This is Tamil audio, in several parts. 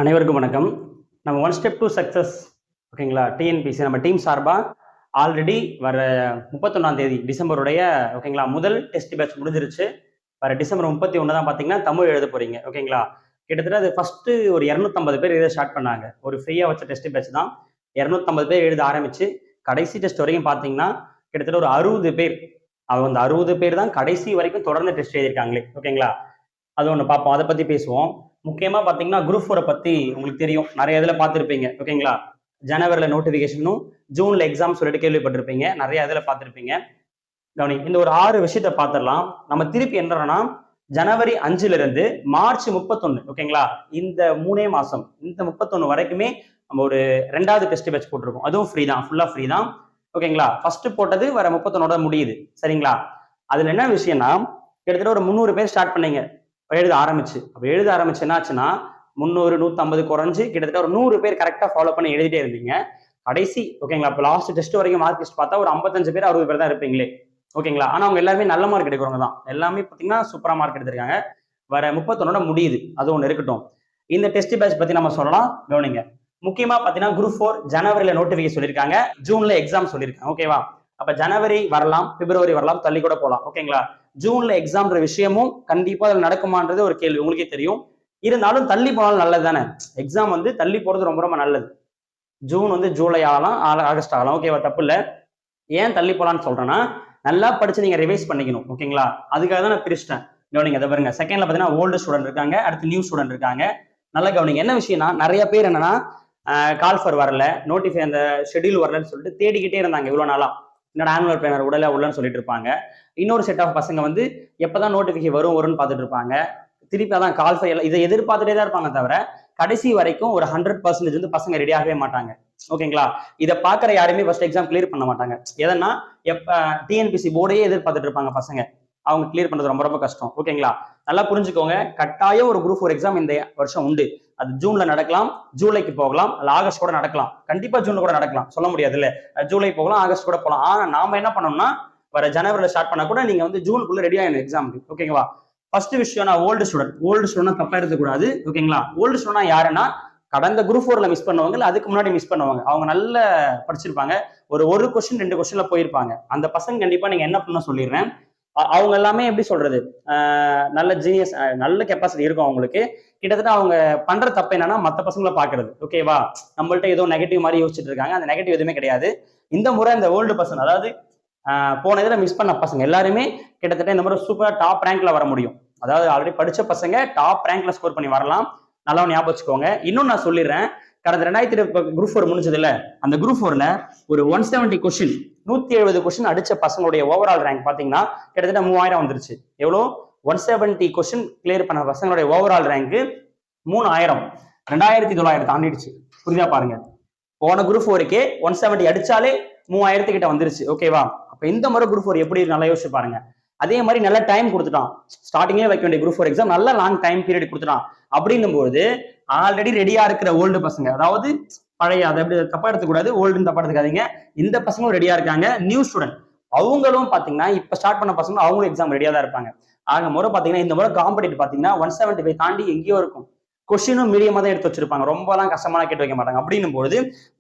அனைவருக்கும் வணக்கம். நம்ம ஒன் ஸ்டெப் டு சக்ஸஸ் ஓகேங்களா, டிஎன்பிசி நம்ம டீம் சார்பாக ஆல்ரெடி வர 31ஆம் தேதி டிசம்பருடைய ஓகேங்களா முதல் டெஸ்ட் பேட்ச் முடிஞ்சிருச்சு. வர டிசம்பர் 31 தான் பார்த்தீங்கன்னா தமிழ் எழுத போறீங்க ஓகேங்களா. கிட்டத்தட்ட அது ஃபர்ஸ்ட் ஒரு 250 பேர் எழுத ஸ்டார்ட் பண்ணாங்க. ஒரு ஃப்ரீயாக வச்ச டெஸ்ட் பேட்ச் தான். 250 பேர் எழுத ஆரம்பிச்சு கடைசி டெஸ்ட் வரைக்கும் பார்த்தீங்கன்னா கிட்டத்தட்ட ஒரு 60 பேர். அவங்க அந்த 60 பேர் தான் கடைசி வரைக்கும் தொடர்ந்து டெஸ்ட் எழுதியிருக்காங்களே ஓகேங்களா. அது ஒன்று பார்ப்போம், அதை பற்றி பேசுவோம். முக்கியமாக பார்த்தீங்கன்னா குரூப் 4 பற்றி உங்களுக்கு தெரியும், நிறைய இதில் பார்த்துருப்பீங்க ஓகேங்களா. ஜனவரியில் நோட்டிஃபிகேஷனும் ஜூனில் எக்ஸாம் சொல்லிட்டு கேள்விப்பட்டிருப்பீங்க, நிறைய இதில் பார்த்துருப்பீங்க. கவனி, இந்த ஒரு 6 விஷயத்த பார்த்துடலாம். நம்ம திருப்பி என்னன்னா ஜனவரி 5லிருந்து மார்ச் 31 ஓகேங்களா, இந்த 3 மாதம் இந்த 31 வரைக்குமே நம்ம ஒரு 2வது டெஸ்ட் பேட்ச் போட்டிருக்கோம். அதுவும் ஃப்ரீ தான், ஃபுல்லாக ஃப்ரீ தான் ஓகேங்களா. ஃபர்ஸ்ட் போட்டது வர 31 முடியுது சரிங்களா. அதில் என்ன விஷயம்னா கிட்டத்தட்ட ஒரு 300 பேர் ஸ்டார்ட் பண்ணீங்க எழுத ஆரம்பிச்சு. அப்போ எழுத ஆரம்பிச்சு என்ன ஆச்சுன்னா 300 150 குறைஞ்சு கிட்டத்தட்ட ஒரு 100 பேர் கரெக்டாக ஃபாலோ பண்ணி எழுதிட்டே இருந்தீங்க கடைசி ஓகேங்களா. இப்போ லாஸ்ட் டெஸ்ட் வரைக்கும் மார்க் லிஸ்ட் பார்த்தா ஒரு 55 பேர் 60 பேர் தான் இருப்பீங்களே ஓகேங்களா. ஆனால் அவங்க எல்லாருமே நல்ல மார்க் எடுக்கிறவங்க தான், எல்லாமே பார்த்தீங்கன்னா சூப்பராக மார்க் எடுத்திருக்காங்க. வர 31 முடியுது, அது ஒன்று இருக்கட்டும். இந்த டெஸ்ட் பேட்ச் பற்றி நம்ம சொல்லலாம், கவனிங்க. முக்கியமாக பார்த்தீங்கன்னா குரூப் 4 ஜனவரியில் நோட்டிஃபிகேஷன் சொல்லியிருக்காங்க, ஜூனில் எக்ஸாம் சொல்லியிருக்காங்க ஓகேவா. அப்போ ஜனவரி வரலாம், பிப்ரவரி வரலாம், தள்ளி கூட போகலாம் ஓகேங்களா. ஜூன்ல எக்ஸாம்ன்ற விஷயமும் கண்டிப்பா அதில் நடக்குமான்றது ஒரு கேள்வி, உங்களுக்கே தெரியும். இருந்தாலும் தள்ளி போனாலும் நல்லது தானே. எக்ஸாம் வந்து தள்ளி போறது ரொம்ப ரொம்ப நல்லது. ஜூன் வந்து ஜூலை ஆகலாம், ஆகஸ்ட் ஆகலாம் ஓகேவா, தப்பு இல்லை. ஏன் தள்ளி போலான்னு சொல்றேன்னா நல்லா படிச்சு நீங்க ரிவைஸ் பண்ணிக்கணும் ஓகேங்களா. அதுக்காக தான் நான் பிரிச்சிட்டேன். கவனிங்க, அதை பாருங்க. செகண்ட்ல பார்த்தீங்கன்னா ஓல்டு ஸ்டூடெண்ட் இருக்காங்க, அடுத்து நியூ ஸ்டூடெண்ட் இருக்காங்க. நல்லா கவனிங்க. என்ன விஷயம்னா நிறைய பேர் என்னன்னா கால்ஃபர் வரல, நோட்டிஃபை அந்த ஷெட்யூல் வரலன்னு சொல்லிட்டு தேடிக்கிட்டே இருந்தாங்க இவ்வளோ நாளா. என்னோட ஆனுவல் பிளானர் உள்ளன்னு சொல்லிட்டு இருப்பாங்க. இன்னொரு செட் ஆஃப் பசங்க வந்து எப்பதான் நோட்டிஃபிகேஷன் வரும்னு பார்த்துட்டு இருப்பாங்க. திருப்பி அதான் கால்ஃபை இதை எதிர்பார்த்துட்டே தான் இருப்பாங்க தவிர கடைசி வரைக்கும் ஒரு 100% வந்து பசங்க ரெடி ஆகவே மாட்டாங்க ஓகேங்களா. இதை பார்க்குற யாருமே ஃபர்ஸ்ட் எக்ஸாம் கிளியர் பண்ண மாட்டாங்க. எதனா டிஎன்பிசி போர்டையே எதிர்பார்த்துட்டு இருப்பாங்க பசங்க. அவங்க கிளியர் பண்றது ரொம்ப ரொம்ப கஷ்டம் ஓகேங்களா. நல்லா புரிஞ்சுக்கோங்க. கட்டாயம் ஒரு குரூப் 4 எக்ஸாம் இந்த வருஷம் உண்டு. அது ஜூன்ல நடக்கலாம், ஜூலைக்கு போகலாம், அல்ல ஆகஸ்ட் கூட நடக்கலாம். கண்டிப்பா ஜூன்ல கூட நடக்கலாம், சொல்ல முடியாது இல்ல. ஜூலை போகலாம், ஆகஸ்ட் கூட போகலாம். ஆனா நாம என்ன பண்ணோம்னா வர ஜனவரியில் ஸ்டார்ட் பண்ணா கூட நீங்க வந்து ஜூனுக்குள்ள ரெடி ஆகணும் எக்ஸாமுக்கு ஓகேங்களா. ஃபர்ஸ்ட் விஷயம், நான் ஓல்டு ஸ்டூடெண்ட் தப்பா இருக்கக்கூடாது ஓகேங்களா. ஓல்டு ஸ்டூடெண்ட் யாருன்னா கடந்த குரூப் 4ல மிஸ் பண்ணவங்க, இல்லை அதுக்கு முன்னாடி மிஸ் பண்ணுவாங்க. அவங்க நல்ல படிச்சிருப்பாங்க, ஒரு கொஸ்டின் 2 கொஸ்டின்ல போயிருப்பாங்க. அந்த பசங்க கண்டிப்பா நீங்க என்ன பண்ண சொல்லிடுறேன், அவங்க எல்லாமே எப்படி சொல்றது நல்ல ஜீனியஸ், நல்ல கெப்பாசிட்டி இருக்கும் அவங்களுக்கு. கிட்டத்தட்ட அவங்க பண்ற தப்பு என்னன்னா மற்ற பசங்களை பாக்குறது ஓகேவா. நம்மள்ட்ட ஏதோ நெகட்டிவ் மாதிரி யோசிச்சுட்டு இருக்காங்க, அந்த நெகட்டிவ் எதுவுமே கிடையாது. இந்த முறை இந்த ஓல்டு பர்சன், அதாவது போன இதில் மிஸ் பண்ண பசங்க எல்லாருமே கிட்டத்தட்ட இந்த முறை சூப்பரா டாப் ரேங்க்ல வர முடியும். அதாவது ஆல்ரெடி படிச்ச பசங்க டாப் ரேங்க்ல ஸ்கோர் பண்ணி வரலாம். நல்லா ஞாபகம் வச்சுக்கோங்க. இன்னும் நான் சொல்லிடுறேன், கடந்த 2020 குரூப் 4 முடிஞ்சது இல்ல, அந்த குரூப் 4ல ஒரு 170 கொஸ்டின் 170 கொஸ்டின் அடிச்ச பசங்களுடைய ஓவரால் ரேங்க் பாத்தீங்கன்னா கிட்டத்தட்ட 3000 வந்துருச்சு. எவ்வளோ? 170 கொஸ்டின் கிளியர் பண்ண பசங்களுடைய ஓவரால் ரேங்க் 3000, 2900 தாண்டிடுச்சு. புரியுதா பாருங்க. போன குரூப் 4க்கே 170 அடிச்சாலே 3000 கிட்ட வந்துருச்சு ஓகேவா. அப்ப இந்த முறை குரூப் 4 எப்படி நல்லா யோசிச்சு பாருங்க. அதே மாதிரி நல்ல டைம் கொடுத்துட்டான், ஸ்டார்டிங்கே வைக்க வேண்டிய குரூப் 4 எக்ஸாம் நல்ல லாங் டைம் பீரியட் கொடுத்துட்டான். அப்படின்னும் போது ஆல்ரெடி ரெடியா இருக்கிற ஓல்டு பசங்க, அதாவது பழைய, அதை எப்படி தப்பா எடுத்துக்கூடாது, ஓல்டுன்னு தப்பா எடுத்துக்காதீங்க. இந்த பசங்களும் ரெடியா இருக்காங்க. நியூ ஸ்டூடெண்ட் அவங்களும் பாத்தீங்கன்னா இப்ப ஸ்டார்ட் பண்ண பசங்க அவங்களும் எக்ஸாம் ரெடியா தான் இருப்பாங்க. ஆக முறை பாத்தீங்கன்னா இந்த முறை காம்படிட்டிவ் பாத்தீங்கன்னா 175 தாண்டி எங்கேயோ இருக்கும். கொஸ்டினும் மீடியமா தான் எடுத்து வச்சிருப்பாங்க, ரொம்பலாம் கஷ்டமான கேட்டு வைக்க மாட்டாங்க. அப்படின்னும் போது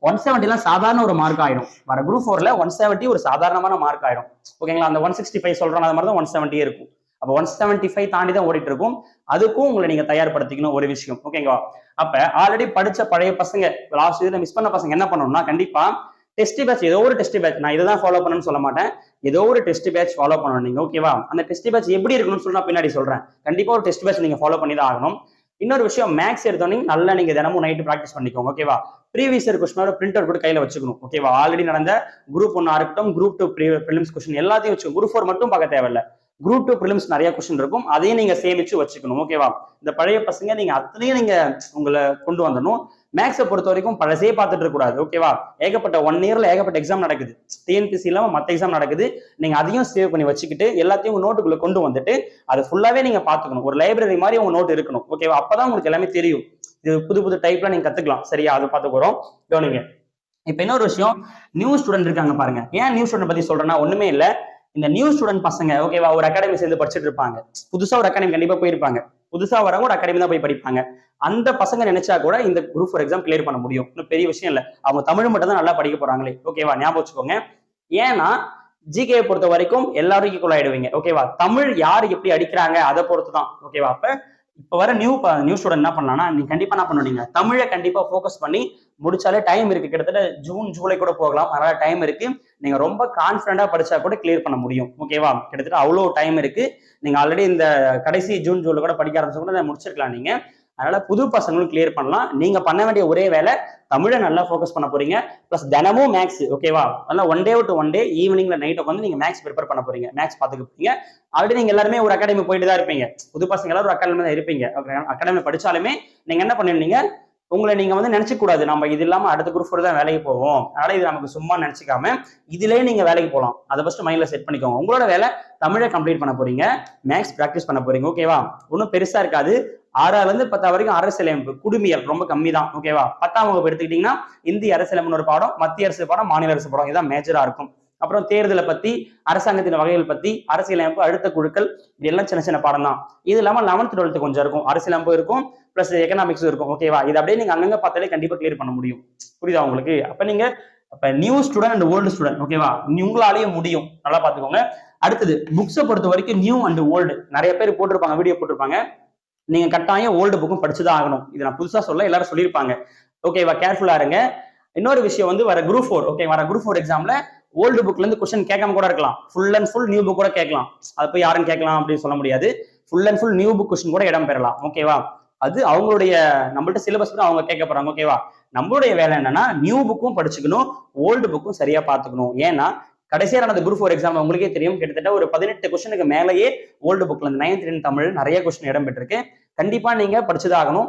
170 சாதாரண ஒரு மார்க் ஆயிடும். வர குரூப் 4ல 170 ஒரு சாதாரணமான மார்க் ஆயிடும் ஓகேங்களா. அந்த 165 சொல்றோம், அது மாதிரி தான் 170 இருக்கும். அப்போ 175 தாண்டி தான் ஓடிட்டு இருக்கும். அதுக்கும் உங்களை நீங்க தயார்படுத்திக்கணும் ஒரு விஷயம் ஓகேங்களா. அப்ப ஆல்ரெடி படிச்ச பழைய பசங்க, லாஸ்ட் இயர்ல மிஸ் பண்ண பசங்க என்ன பண்ணணும்னா கண்டிப்பா டெஸ்ட் பேட்ச், ஏதோ ஒரு டெஸ்ட் பேட்ச், நான் இதை ஃபாலோ பண்ணணும்னு சொல்ல மாட்டேன், ஏதோ ஒரு டெஸ்ட் பேட்ச் ஃபாலோ பண்ணணும் நீங்க ஓகேவா. அந்த டெஸ்ட் பேட்ச் எப்படி இருக்கணும்னு சொல்லி நான் பின்னாடி சொல்றேன். கண்டிப்பா ஒரு டெஸ்ட் பேட்ச் நீங்க ஃபாலோ பண்ணி தான் ஆகணும். இன்னொரு விஷயம், மேக்ஸ் எடுத்தோன்னே நல்லா நீங்க தினமும் நைட்டு ப்ராக்டிஸ் பண்ணிக்கோங்க ஓகேவா. ப்ரீவியஸ் இயர் கொஸ்டினோட பிரிண்ட் அவுட் கூட கையில வச்சுக்கணும் ஓகேவா. ஆல்ரெடி நடந்த குரூப் 1 இருக்கட்டும், குரூப் 2 ப்ரிலிம்ஸ் கொஸ்டின் எல்லாத்தையும் வச்சுக்கணும். குரூப் 4 மட்டும் பார்க்க தேவையில்ல, குரூப் 2 ப்ரிலிம்ஸ் நிறைய கொஸ்டின் இருக்கும், அதையும் நீங்க சேமிச்சு வச்சுக்கணும் ஓகேவா. இந்த பழைய பசங்க நீங்க அத்தனையும் நீங்க உங்களை கொண்டு வந்துடணும். மேக்ஸை பொறுத்த வரைக்கும் பழசே பார்த்துட்டு இருக்க கூடாது ஓகேவா. ஏகப்பட்ட 1 இயர்ல ஏகப்பட்ட எக்ஸாம் நடக்குது, டிஎன்பிசி இல்லாம மற்ற எக்ஸாம் நடக்குது. நீங்க அதையும் சேவ் பண்ணி வச்சுக்கிட்டு எல்லாத்தையும் உங்க நோட்டுக்குள்ள கொண்டு வந்துட்டு அது ஃபுல்லாவே நீங்க பாத்துக்கணும். ஒரு லைப்ரரி மாதிரி உங்க நோட் இருக்கணும் ஓகேவா. அப்பதான் உங்களுக்கு எல்லாமே தெரியும். இது புது டைப்ல நீங்க கத்துக்கலாம் சரியா. அதை பார்த்துக்கிறோம், கவனிங்க. இப்ப இன்னொரு விஷயம், நியூ ஸ்டூடெண்ட் இருக்காங்க பாருங்க. ஏன் நியூ ஸ்டூடெண்ட் பத்தி சொல்றேன்னா ஒண்ணுமே இல்ல, இந்த நியூ ஸ்டூடெண்ட் பசங்க ஓகேவா ஒரு அகாடமி சேர்ந்து படிச்சுட்டு இருப்பாங்க. புதுசா ஒரு அகாடமி கண்டிப்பா போயிருப்பாங்க. புதுசா வரவங்க ஒரு அகாடமி தான் போய் படிப்பாங்க. அந்த பசங்க நினைச்சா கூட இந்த குரூப் 4 எக்ஸாம் கிளியர் பண்ண முடியும். இன்னும் பெரிய விஷயம் இல்ல. அவங்க தமிழ் மட்டும் தான் நல்லா படிக்க போறாங்களே. ஓகேவா? ஞாபகம் வச்சுக்கோங்க. ஏன்னா ஜிகே பொறுத்த வரைக்கும் எல்லாரும் ஈக்குவல் ஆயிடுவீங்க. ஓகேவா? தமிழ் யாரு எப்படி அடிக்கிறாங்க அதை பொறுத்து தான். ஓகேவா? அப்ப இப்ப வர நியூ ஸ்டூடெண்ட் என்ன பண்ணலாம்னா, நீங்க கண்டிப்பா என்ன பண்ணுவீங்க, தமிழை கண்டிப்பா ஃபோக்கஸ் பண்ணி முடிச்சாலே டைம் இருக்கு. கிட்டத்தட்ட ஜூன் ஜூலை கூட போகலாம். அதனால டைம் இருக்கு. நீங்க ரொம்ப கான்பிடண்டா படிச்சா கூட கிளியர் பண்ண முடியும். ஓகேவா? கிட்டத்தட்ட அவ்வளோ டைம் இருக்கு. நீங்க ஆல்ரெடி இந்த கடைசி ஜூன் ஜூலை கூட படிக்க ஆரம்பிச்சு கூட முடிச்சிருக்கலாம் நீங்க. அதனால புது பசங்களும் கிளியர் பண்ணலாம். நீங்க பண்ண வேண்டிய ஒரே வேலை தமிழை நல்லா ஃபோக்கஸ் பண்ண போறீங்க. பிளஸ் தினமும் மேக்ஸ். ஓகேவா? நல்லா one day to one day ஈவினிங்ல நைட் உட்காந்து நீங்க மேக்ஸ் ப்ரிப்பேர் பண்ண போறீங்க. மேக்ஸ் பாத்துக்க போறீங்க. ஆல்ரெடி நீங்க எல்லாருமே ஒரு அகாடமி போயிட்டு தான் இருப்பீங்க. புது பசங்க எல்லாரும் ஒரு அகாடமி தான் இருப்பீங்க. அகாடமி படிச்சாலுமே நீங்க என்ன பண்ணிருந்தீங்க, உங்களை நீங்க வந்து நினைச்சு கூடாது நம்ம இது இல்லாம அடுத்த குரூப் 4 தான் வேலைக்கு போவோம், அதனால இது நமக்கு சும்மா நினைச்சுக்காம இதுலயே நீங்க வேலைக்கு போகலாம். அதை ஃபர்ஸ்ட் மைண்ட்ல செட் பண்ணிக்கோங்க. உங்களோட வேலை தமிழை கம்ப்ளீட் பண்ண போறீங்க, மேக்ஸ் பிராக்டிஸ் பண்ண போறீங்க. ஓகேவா? ஒன்றும் பெருசா இருக்காது. 6ஆல இருந்து 10 வரைக்கும் அரசியலமைப்பு குடிமியல் ரொம்ப கம்மி தான். ஓகேவா? 10ஆம் வகுப்பு எடுத்துக்கிட்டீங்கன்னா இந்திய அரசியலமைப்பு ஒரு பாடம், மத்திய அரசு பாடம், மாநில அரசு பாடம், இதான் மேஜரா இருக்கும். அப்புறம் தேர்தலை பத்தி, அரசாங்கத்தின் வகைகள் பத்தி, அரசியலமைப்பு, அழுத்த குழுக்கள், இது எல்லாம் சின்ன சின்ன பாடம் தான். இது இல்லாம 11th 12th கொஞ்சம் இருக்கும். அரசியலமைப்பு இருக்கும், பிளஸ் எக்கனாமிக்ஸ் இருக்கும். ஓகேவா? இது அப்படியே நீங்க அங்கங்க பார்த்தாலே கண்டிப்பா கிளியர் பண்ண முடியும். புரியுதா உங்களுக்கு? அப்ப நீங்க new student and old student. ஓகேவா? உங்களாலேயே முடியும். நல்லா பாத்துக்கோங்க. அடுத்தது புக்ஸை பொறுத்த வரைக்கும் நியூ அண்ட் ஓல்டு நிறைய பேர் போட்டிருப்பாங்க, வீடியோ போட்டிருப்பாங்க. நீங்க கட்டாயம் ஓல்டு புக்கும் படிச்சுதான் ஆகணும். இது நான் புதுசா சொல்ல, எல்லாரும் சொல்லியிருப்பாங்க. ஓகேவா? கேர்ஃபுல்லா இருங்க. இன்னொரு விஷயம் வந்து வர குரூப் 4, ஓகே, வர குரூப் 4 எக்ஸாம்ல ஓல்டு புக்ல இருந்து கொஸ்டின் கேட்காம கூட இருக்கலாம். Full and full new book கூட கேட்கலாம். அது போய் யாரும் கேட்கலாம் அப்படின்னு சொல்ல முடியாது. Full and full new book question கூட இடம் பெறலாம். ஓகேவா? அது அவங்களுடைய நம்மள்ட்ட சிலபஸ் தான் அவங்க கேட்க போறாங்க. ஓகேவா? நம்மளுடைய வேலை என்னன்னா நியூ புக்கும் படிச்சுக்கணும், ஓல்டு புக்கும் சரியா பாத்துக்கணும். ஏன்னா கடைசியா நடந்த குரூப் 4 எக்ஸாம் உங்களுக்கே தெரியும், கிட்டத்தட்ட ஒரு 18 கொஸ்டினுக்கு மேலேயே ஓல்டு புக்ல இருந்து 9th 10th தமிழ் நிறைய கொஸ்டின் இடம் பெற்றிருக்கு. கண்டிப்பா நீங்க படிச்சுதான் ஆகணும்.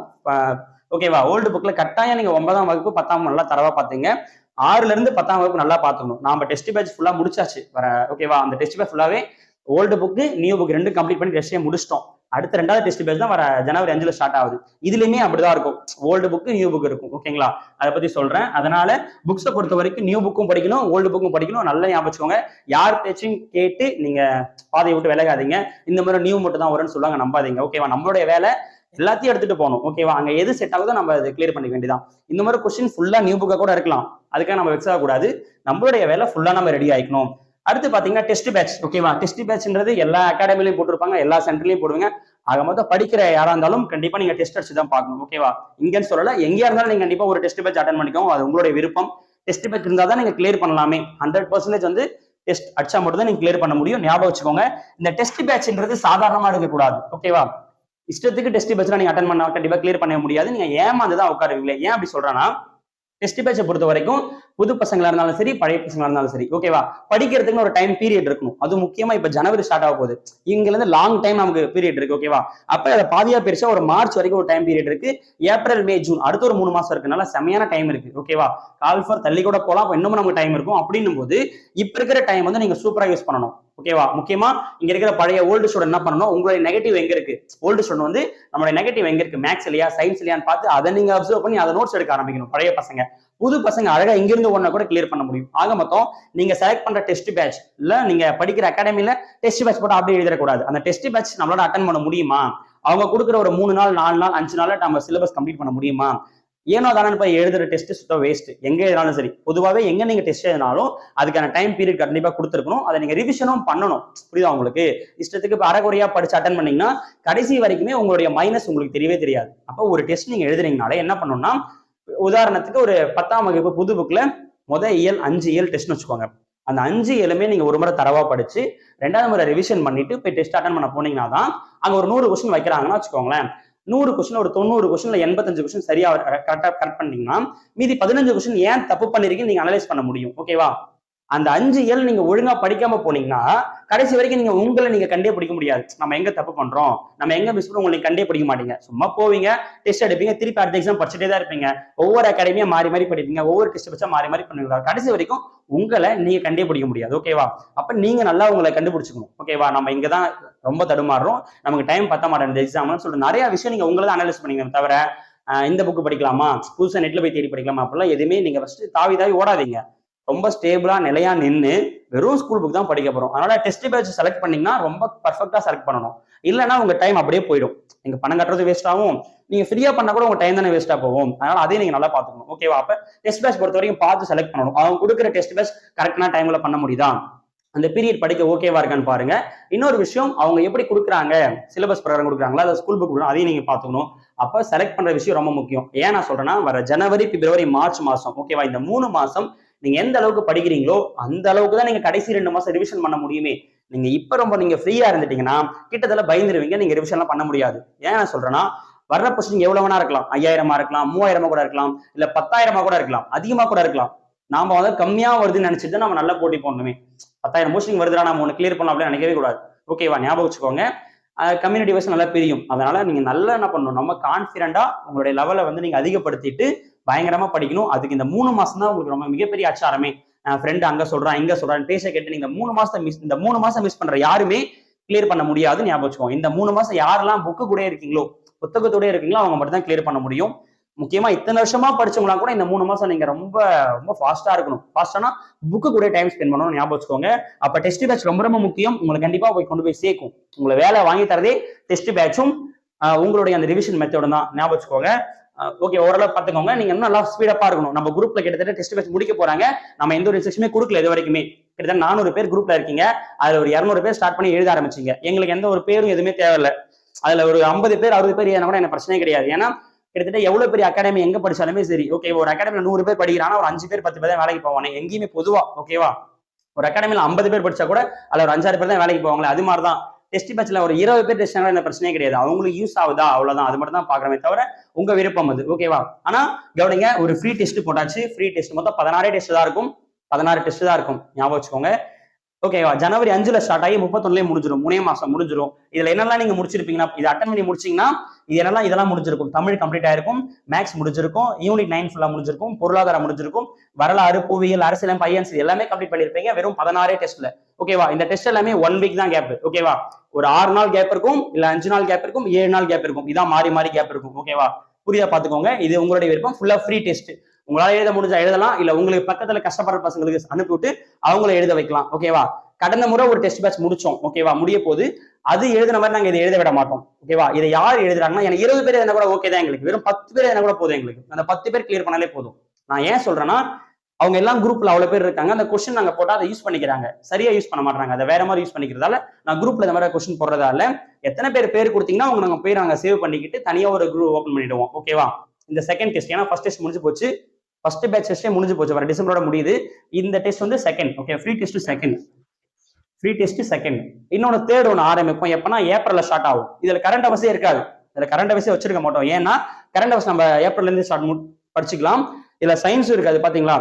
ஓகேவா? ஓல்டு புக்ல கட்டாயம் நீங்க 9ஆம் வகுப்பு 10ஆம் நல்லா தரவா பாத்தீங்க. 6ல இருந்து 10ஆம் வகுப்பு நல்லா பாத்துக்கணும். நாம டெஸ்ட் பேட்ச் ஃபுல்லா முடிச்சாச்சு வர. ஓகேவா? அந்த டெஸ்ட் பேட்ச் ஃபுல்லாவே ஓல்டு புக்கு நியூ புக் ரெண்டும் கம்ப்ளீட் பண்ணி டெஸ்டே முடிச்சிட்டோம். அடுத்த 2வது டெஸ்ட் பேட்ச் தான் வர ஜனவரி 5ல ஸ்டார்ட் ஆகுது. இதுலயுமே அப்படிதான் இருக்கும். ஓல்டு புக் நியூ புக் இருக்கும். ஓகேங்களா? அதை பத்தி சொல்றேன். அதனால புக்ஸை பொறுத்த வரைக்கும் நியூ புக்கும் படிக்கணும், ஓல்டு புக்கும் படிக்கணும். நல்லா ஞாபகம் வச்சுக்கோங்க. யார் பேச்சையும் கேட்டு நீங்க பாதையை விட்டு விலகாதீங்க. இந்த மாதிரி நியூ மட்டும் தான் வரும்னு சொல்லுவாங்க, நம்பாதீங்க. ஓகேவா? நம்மளுடைய வேலை எல்லாத்தையும் எடுத்துட்டு போகணும். ஓகேவா? அங்க எது செட் ஆகுதோ நம்ம அதை கிளியர் பண்ணிக்க வேண்டியதான். இந்த மாதிரி கொஸ்டின் ஃபுல்லா நியூ புக்கா கூட இருக்கலாம். அதுக்காக நம்ம வெக்ஸ் ஆகக்கூடாது. நம்மளுடைய வேலை ஃபுல்லா நம்ம ரெடி ஆயிக்கணும். அடுத்து பாத்தீங்கன்னா டெஸ்ட் பேட்ச். ஓகேவா? டெஸ்ட் பேட்ச்ன்றது எல்லா அகாடமிலையும் போட்டிருப்பாங்க, எல்லா சென்டர்லயும் போடுவாங்க. ஆக மொத்தம் படிக்கிற யாரா இருந்தாலும் கண்டிப்பா நீங்க டெஸ்ட் அடிச்சு தான் பார்க்கணும். ஓகேவா? இங்கன்னு சொல்லல, எங்கேயா இருந்தாலும் நீங்க கண்டிப்பா ஒரு டெஸ்ட் பேட்ச் அட்டன் பண்ணிக்கோங்க. அது உங்களுடைய விருப்பம். டெஸ்ட் பேட்ச் இருந்தா தான் நீங்க கிளியர் பண்ணலாமே. 100% வந்து டெஸ்ட் அடிச்சா மட்டும் தான் நீங்க கிளியர் பண்ண முடியும். ஞாபகம் வச்சுக்கோங்க. இந்த டெஸ்ட் பேட்ச்ன்றது சாதாரணமா எடுக்கக்கூடாது. ஓகேவா? இஷ்டத்துக்கு டெஸ்ட் பேட்ச்லாம் நீங்க அட்டன் பண்ணா கண்டிப்பா கிளியர் பண்ண முடியாது. நீங்க ஏமாந்து தான் உட்காருவீங்களே. ஏன் அப்படி சொல்றேன்னா, டெஸ்ட் பேட்சை பொறுத்த வரைக்கும் புது பசங்களா இருந்தாலும் சரி, பழைய பசங்களா இருந்தாலும் சரி, ஓகேவா? படிக்கிறதுக்கு ஒரு டைம் பீரியட் இருக்கணும். அது முக்கியமா இப்ப ஜனவரி ஸ்டார்ட் ஆக போகுது. இங்க இருந்து லாங் டைம் நமக்கு பீரியட் இருக்கு. ஓகேவா? அப்ப அதை பாதியா பிரிச்சா ஒரு மார்ச் வரைக்கும் ஒரு டைம் பீரியட் இருக்கு. ஏப்ரல் மே ஜூன் அடுத்த ஒரு 3 மாசம் இருக்குனால செமையான டைம் இருக்கு. ஓகேவா? கால் ஃபார் தள்ளி கூட போலாம். இன்னமும் நமக்கு டைம் இருக்கும். அப்படின்னும் போது இப்ப இருக்கிற டைம் வந்து நீங்க சூப்பரா யூஸ் பண்ணணும். ஓகேவா? முக்கியமா இங்க இருக்கிற பழைய ஓல்டு ஸ்டூடெண்ட் என்ன பண்ணணும், உங்களுடைய நெகட்டிவ் எங்க இருக்கு, ஓல்டு ஸ்டூடெண்ட் வந்து நம்மளுடைய நெகட்டிவ் எங்க இருக்கு, மேக்ஸ் இல்லையா, சயின்ஸ் இல்லையான்னு பார்த்து அதை நீங்க அப்சர்வ் பண்ணி அதை நோட்ஸ் எடுக்க ஆரம்பிக்கணும். பழைய பசங்க. புது பசங்க அழகா இங்கிருந்து ஒண்ணா கூட கிளியர் பண்ண முடியும். ஆக மொத்தம் நீங்க செலக்ட் பண்ற டெஸ்ட் பேட்ச் இல்ல நீங்க படிக்கிற அகாடமில டெஸ்ட் பேட்ச் போட்டு அப்படியே எழுதிடக்கூடாது. அந்த டெஸ்ட் பேட்ச் நம்மளால அட்டன் பண்ண முடியுமா, அவங்க கொடுக்குற ஒரு 3 நாள் 4 நாள் 5 நாள்ல நம்ம சிலபஸ் கம்ப்ளீட் பண்ண முடியுமா, ஏனோ தானே போய் எழுதுற டெஸ்ட் சுத்தம் வேஸ்ட். எங்க எழுதினாலும் சரி, பொதுவாகவே எங்க நீங்க டெஸ்ட் எழுதினாலும் அதுக்கான டைம் பீரியட் கண்டிப்பா கொடுத்துருக்கணும். அதை நீங்க ரிவிஷனும் பண்ணணும். புரியுதா உங்களுக்கு? இஷ்டத்துக்கு இப்ப அரைகுறையா படிச்சு அட்டன் பண்ணீங்கன்னா கடைசி வரைக்குமே உங்களுடைய மைனஸ் உங்களுக்கு தெரியவே தெரியாது. அப்போ ஒரு டெஸ்ட் நீங்க எழுதுறீங்கனாலே என்ன பண்ணணும்னா, உதாரணத்துக்கு ஒரு 10ஆம் வகுப்பு புது புக்ல இயல் 5 இயல் டெஸ்ட்னு வச்சுக்கோங்க. அந்த 5 இயலுமே நீங்க ஒரு முறை தரவா படிச்சு 2வது முறை ரிவிஷன் பண்ணிட்டு போய் டெஸ்ட் அட்டன் பண்ண போனீங்கன்னா தான் அங்க ஒரு 100 கொஸ்டின் வைக்கிறாங்கன்னா வச்சுக்கோங்களேன். 100 கொஸ்டின் ஒரு 90 கொஸ்டின்ல 85 கொஸ்டின் சரியா கரெக்ட் பண்ணீங்கன்னா மீதி 15 கொஸ்டின் ஏன் தப்பு பண்ணிருக்கீங்க நீங்க அனலைஸ் பண்ண முடியும். ஓகேவா? அந்த 5 இயல் நீங்க ஒழுங்கா படிக்காம போனீங்கன்னா கடைசி வரைக்கும் நீங்க உங்களை நீங்க கண்டே பிடிக்க முடியாது. நம்ம எங்க தப்பு பண்றோம், நம்ம எங்க மிஸ் பண்ண உங்களுக்கு கண்டே பிடிக்க மாட்டீங்க. சும்மா போவீங்க, டெஸ்ட் எடுப்பீங்க, திருப்பி அடுத்த எக்ஸாம் படிச்சுட்டே தான் இருப்பீங்க. ஒவ்வொரு அகாடமியா மாறி மாறி படிப்பீங்க, ஒவ்வொரு டெஸ்ட் வச்சா மாறி மாறி பண்ணுவீங்க. கடைசி வரைக்கும் உங்களை நீங்க கண்டே பிடிக்க முடியாது. ஓகேவா? அப்ப நீங்க நல்லா உங்களை கண்டுபிடிச்சுக்கணும். ஓகேவா? நம்ம இங்கதான் ரொம்ப தடுமாறுறோம், நமக்கு டைம் பத்த மாட்டேன் எக்ஸாம்னு சொல்லிட்டு நிறைய விஷயம் நீங்க உங்களை தான் அனலைஸ் பண்ணீங்க. தவிர இந்த புக் படிக்கலாமா, புதுசா நெட்ல போய் தேடி படிக்கலாமா, அப்படிலாம் எதுவுமே நீங்க ஃபர்ஸ்ட் தாவி ஓடாதீங்க. ரொம்ப ஸ்டேபிளா நிலையா நின்று வெறும் ஸ்கூல் புக் தான் படிக்க போறோம். அதனால டெஸ்ட் பேட்ச் செலக்ட் பண்ணீங்கன்னா ரொம்ப பர்ஃபெக்டா செலக்ட் பண்ணணும். இல்லைன்னா உங்க டைம் அப்படியே போயிடும். நீங்க பணம் கட்டுறது வேஸ்ட் ஆகும். நீங்க ஃப்ரீயா பண்ணா கூட உங்க டைம் தானே வேஸ்டா போகும். அதனால அதையும் நீங்க நல்லா பாத்துக்கணும். ஓகேவா? அப்ப டெஸ்ட் பேட்ச் பொறுத்த வரைக்கும் பார்த்து செலக்ட் பண்ணணும். அவங்க கொடுக்குற டெஸ்ட் பேட்ச் கரெக்டான டைம்ல பண்ண முடியுதா, அந்த பீரியட் படிக்க ஓகேவா இருக்கான்னு பாருங்க. இன்னொரு விஷயம், அவங்க எப்படி கொடுக்குறாங்க, சிலபஸ் பிரகாரம் கொடுக்குறாங்களா, அதை ஸ்கூல் புக் கொடுக்குறாங்க, அதையும் நீங்க பாத்துக்கணும். அப்ப செலக்ட் பண்ற விஷயம் ரொம்ப முக்கியம். ஏன் நான் சொல்றேன்னா, வர ஜனவரி, பிப்ரவரி, மார்ச் மாசம், ஓகேவா, இந்த 3 மாசம் நீங்க எந்த அளவுக்கு படிக்கிறீங்களோ அந்த அளவுக்கு தான் நீங்க கடைசி 2 மாசம் ரிவிஷன் பண்ண முடியுமே. நீங்க இப்ப ரொம்ப நீங்க ஃப்ரீயா இருந்துட்டீங்கன்னா கிட்டத்தட்ட பயந்துருவீங்க, நீங்க ரிவிஷன் எல்லாம் பண்ண முடியாது. ஏன் நான் சொல்றேன்னா, வர்ற கொஸ்டின் எவ்வளவு வேணா இருக்கலாம், 5000 இருக்கலாம், 3000 கூட இருக்கலாம், இல்ல 10,000 கூட இருக்கலாம், அதிகமா கூட இருக்கலாம். நாம வந்து கம்மியா வருதுன்னு நினைச்சிட்டு நம்ம நல்லா போட்டி போடணுமே. 10,000 கொஸ்டின் வருதுடா, நம்ம ஒண்ணு கிளியர் பண்ணலாம் அப்படின்னு நினைக்கவே கூடாது. ஓகேவா? ஞாபகம் வச்சுக்கோங்க. கம்யூனிட்டி வைஸ் நல்லா பிரியும். அதனால நீங்க நல்லா என்ன பண்ணணும், நம்ம கான்பிடண்டா உங்களுடைய லெவலை வந்து நீங்க அதிகப்படுத்திட்டு பயங்கரமா படிக்கணும். அதுக்கு இந்த 3 மாசம் தான் உங்களுக்கு ரொம்ப மிகப்பெரிய அச்சாரமே. ஃப்ரெண்ட் அங்க சொல்றான் இங்க சொல்றான்னு பேச கேட்டு நீங்க இந்த 3 மாசம் மிஸ் பண்ற யாருமே கிளியர் பண்ண முடியாது. ஞாபகம் வச்சுக்கோங்க. இந்த 3 மாசம் யாரெல்லாம் புக்கு கூட இருக்கீங்களோ, புத்தகத்தோட இருக்கீங்களோ அவங்க மட்டும் தான் கிளியர் பண்ண முடியும். முக்கியமா இத்தனை வருஷமா படிச்சவங்களா கூட இந்த 3 மாசம் நீங்க ரொம்ப ரொம்ப ஃபாஸ்டா இருக்கணும். ஃபாஸ்டானா புக்கு கூட டைம் ஸ்பெண்ட் பண்ணணும். ஞாபகம் வச்சுக்கோங்க. அப்ப டெஸ்ட் பேட்ச் ரொம்ப ரொம்ப முக்கியம். உங்களுக்கு கண்டிப்பா போய் கொண்டு போய் சேர்க்கும். உங்களை வேலை வாங்கி தரதே டெஸ்ட் பேட்சும் உங்களுடைய அந்த ரிவிஷன் மெத்தடும் தான். ஞாபகம் வச்சுக்கோங்க. ஓகே, ஓரளவு பார்த்துக்கோங்க. நீங்க இன்னும் நல்லா ஸ்பீடப்பா இருக்கணும். நம்ம குரூப்ல கிட்டத்தட்ட டெஸ்ட் பேட்ச் முடிக்க போறாங்க. நம்ம எந்த ஒரு இன்ஸ்ட்ரக்ஷனுமே கொடுக்கல இது வரைக்குமே. கிட்டத்தட்ட 400 பேர் குரூப்ல இருக்கீங்க. அதுல ஒரு 200 பேர் ஸ்டார்ட் பண்ணி எழுத ஆரம்பிச்சீங்க. எங்களுக்கு எந்த ஒரு பேரும் எதுவுமே தேவையில்லை. அதுல ஒரு 50 பேர் 60 பேர் ஏன்னா கூட எனக்கு பிரச்சனையே கிடையாது. ஏன்னா கிட்டத்தட்ட எவ்வளவு பெரிய அகாடமி எங்க படிச்சாலுமே சரி, ஓகே, ஒரு அகாடமில 100 பேர் படிக்கிறானா ஒரு 5 பேர் 10 பேர் தான் வேலைக்கு போவானே, எங்கேயுமே பொதுவா. ஓகேவா? ஒரு அகாடமில 50 பேர் படிச்சா கூட அதுல ஒரு 5-6 பேர் தான் வேலைக்கு போவாங்களே. அது மாதிரிதான் டெஸ்ட் பேட்ச்ல ஒரு 20 பேர் டெஸ்ட் என்ன பிரச்சனையே கிடையாது. அவங்களுக்கு யூஸ் ஆகுதா அவ்வளவுதான். அது மட்டும் தான் பாக்குறமே தவிர உங்க விருப்பம் அது. ஓகேவா? ஆனா கவனிங்க, ஒரு ஃப்ரீ டெஸ்ட் போட்டாச்சு. ஃப்ரீ டெஸ்ட் மொத்தம் 16 டெஸ்ட் தான் இருக்கும். 16 டெஸ்ட் தான் இருக்கும். ஞாபகம் வச்சுக்கோங்க. ஓகேவா? ஜனவரி 5ல ஸ்டார்ட் ஆகி 31 முடிஞ்சிடும். 3 மாசம் முடிஞ்சிடும். இதுல என்னெல்லாம் நீங்க முடிச்சிருப்பீங்கன்னா, இது அட்டன் பண்ணி முடிச்சீங்கன்னா இதெல்லாம் முடிஞ்சிருக்கும். தமிழ் கம்ப்ளீட் ஆயிருக்கும், மேக்ஸ் முடிஞ்சிருக்கும், யூனிட் 9 ஃபுல்லா முடிஞ்சிருக்கும், பொருளாதாரம் முடிஞ்சிருக்கும், வரலாறு, புவியியல், அரசியல், பையன்ஸ் எல்லாமே கம்ப்ளீட் பண்ணிருப்பீங்க வெறும் 16 டெஸ்ட்ல. ஓகேவா? இந்த டெஸ்ட் எல்லாமே 1 வீக் தான் கேப். ஓகேவா? ஒரு 6 நாள் கேப் இருக்கும், இல்ல 5 நாள் கேப் இருக்கும், 7 நாள் கேப் இருக்கும். இதான் மாறி மாறி கேப் இருக்கும். ஓகேவா? புரியா பாத்துக்கோங்க. இது உங்களுடைய விருப்பம். ஃபுல்லா ஃப்ரீ டெஸ்ட். உங்களால எழுத முடிஞ்சா எழுதலாம், இல்ல உங்களுக்கு பக்கத்துல கஷ்டப்படுற பசங்களுக்கு அனுப்பிவிட்டு அவங்கள எழுத வைக்கலாம். ஓகேவா? கடந்த முறை ஒரு டெஸ்ட் பேட்ச் முடிச்சோம். ஓகேவா? முடிய போது அது எழுதின மாதிரி நாங்க இதை எழுத விட மாட்டோம். ஓகேவா? இதை யார் எழுதுறாங்கன்னா, எனக்கு 20 பேர் எழுதினா கூட ஓகே தான். எங்களுக்கு வெறும் 10 பேர் எழுதினா கூட போதும். எங்களுக்கு அந்த 10 பேர் கிளியர் பண்ணாலே போதும். நான் ஏன் சொல்றேன்னா, அவங்க எல்லாம் குரூப்ல அவ்வளவு பேர் இருக்காங்க. அந்த கொஸ்டின் நாங்க போட்டா அதை யூஸ் பண்ணிக்கிறாங்க, சரியா யூஸ் பண்ண மாட்டாங்க. அதை வேற மாதிரி யூஸ் பண்ணிக்கிறதால நான் குரூப்ல இந்த மாதிரி கொஸ்டின் போடுறதால எத்தனை பேர் கொடுத்தீங்கன்னா அவங்க நாங்க போய் நாங்க சேவ் பண்ணிக்கிட்டு தனியா ஒரு குரூப் ஓப்பன் பண்ணிடுவோம். ஓகேவா? இந்த செகண்ட் டெஸ்ட், ஏன்னா ஃபர்ஸ்ட் டெஸ்ட் முடிஞ்சு போச்சு, ஃபர்ஸ்ட் பேட்ச் டெஸ்டே முடிஞ்சு போச்சு, வர டிசம்பரோட முடியுது. இந்த டெஸ்ட் வந்து second. Okay, free test second. Free test second. இன்னொன்னு தேர்ட் ஒன்று ஆரம்பிப்போம். எப்பனா ஏப்ரல்ல ஸ்டார்ட் ஆகும். இதுல கரண்ட் அவர்ஸே இருக்காது. இதுல கரண்ட் அவர்ஸே வச்சிருக்க மாட்டோம். ஏன்னா கரண்ட் அவர்ஸ் நம்ம ஏப்ரல்ல இருந்து ஸ்டார்ட் படிச்சுக்கலாம். இதுல சயின்ஸும் இருக்காது. பாத்தீங்களா?